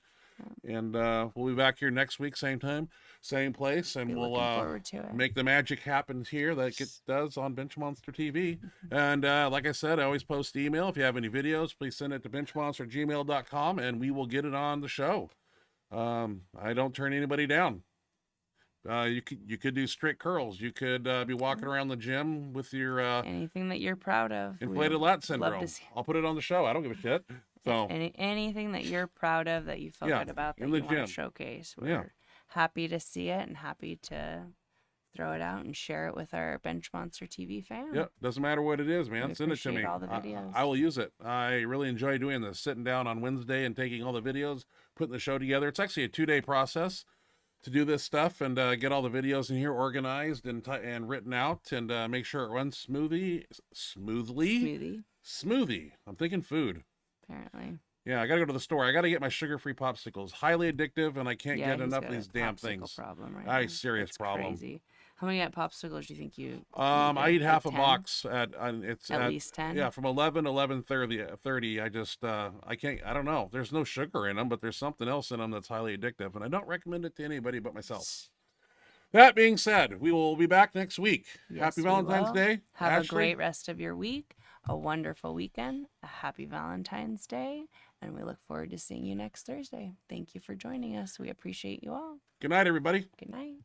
And we'll be back here next week, same time, same place, and we'll forward to it. make the magic happen here that it does on Benchmonster TV. And like I said, I always post email. If you have any videos, please send it to benchmonster@gmail.com, and we will get it on the show. I don't turn anybody down. You could do strict curls. You could be walking around the gym with your anything that you're proud of. inflated lat syndrome. I'll put it on the show. I don't give a shit. So anything that you're proud of that you feel good about that in you the want gym. to showcase. We're happy to see it and happy to throw it out and share it with our Benchmonster TV fans. Yeah, doesn't matter what it is, man. We Send it to me. appreciate all the videos. I will use it. I really enjoy doing this, sitting down on Wednesday and taking all the videos, putting the show together. It's actually a 2-day process to do this stuff and get all the videos in here organized and written out and make sure it runs smoothly. I'm thinking food. Apparently. Yeah, I gotta go to the store. I gotta get my sugar-free popsicles. Highly addictive, and I can't get enough of these damn things. Problem right now. Serious problem. Crazy. How many popsicles do you think you? I eat half a 10? box at least 10. Yeah, from 11:30. I just I can't. I don't know. There's no sugar in them, but there's something else in them that's highly addictive, and I don't recommend it to anybody but myself. That being said, we will be back next week. Yes, Happy Valentine's Day. Have Ashley. a great rest of your week. A wonderful weekend. A happy Valentine's Day. And we look forward to seeing you next Thursday. Thank you for joining us. We appreciate you all. Good night, everybody. Good night.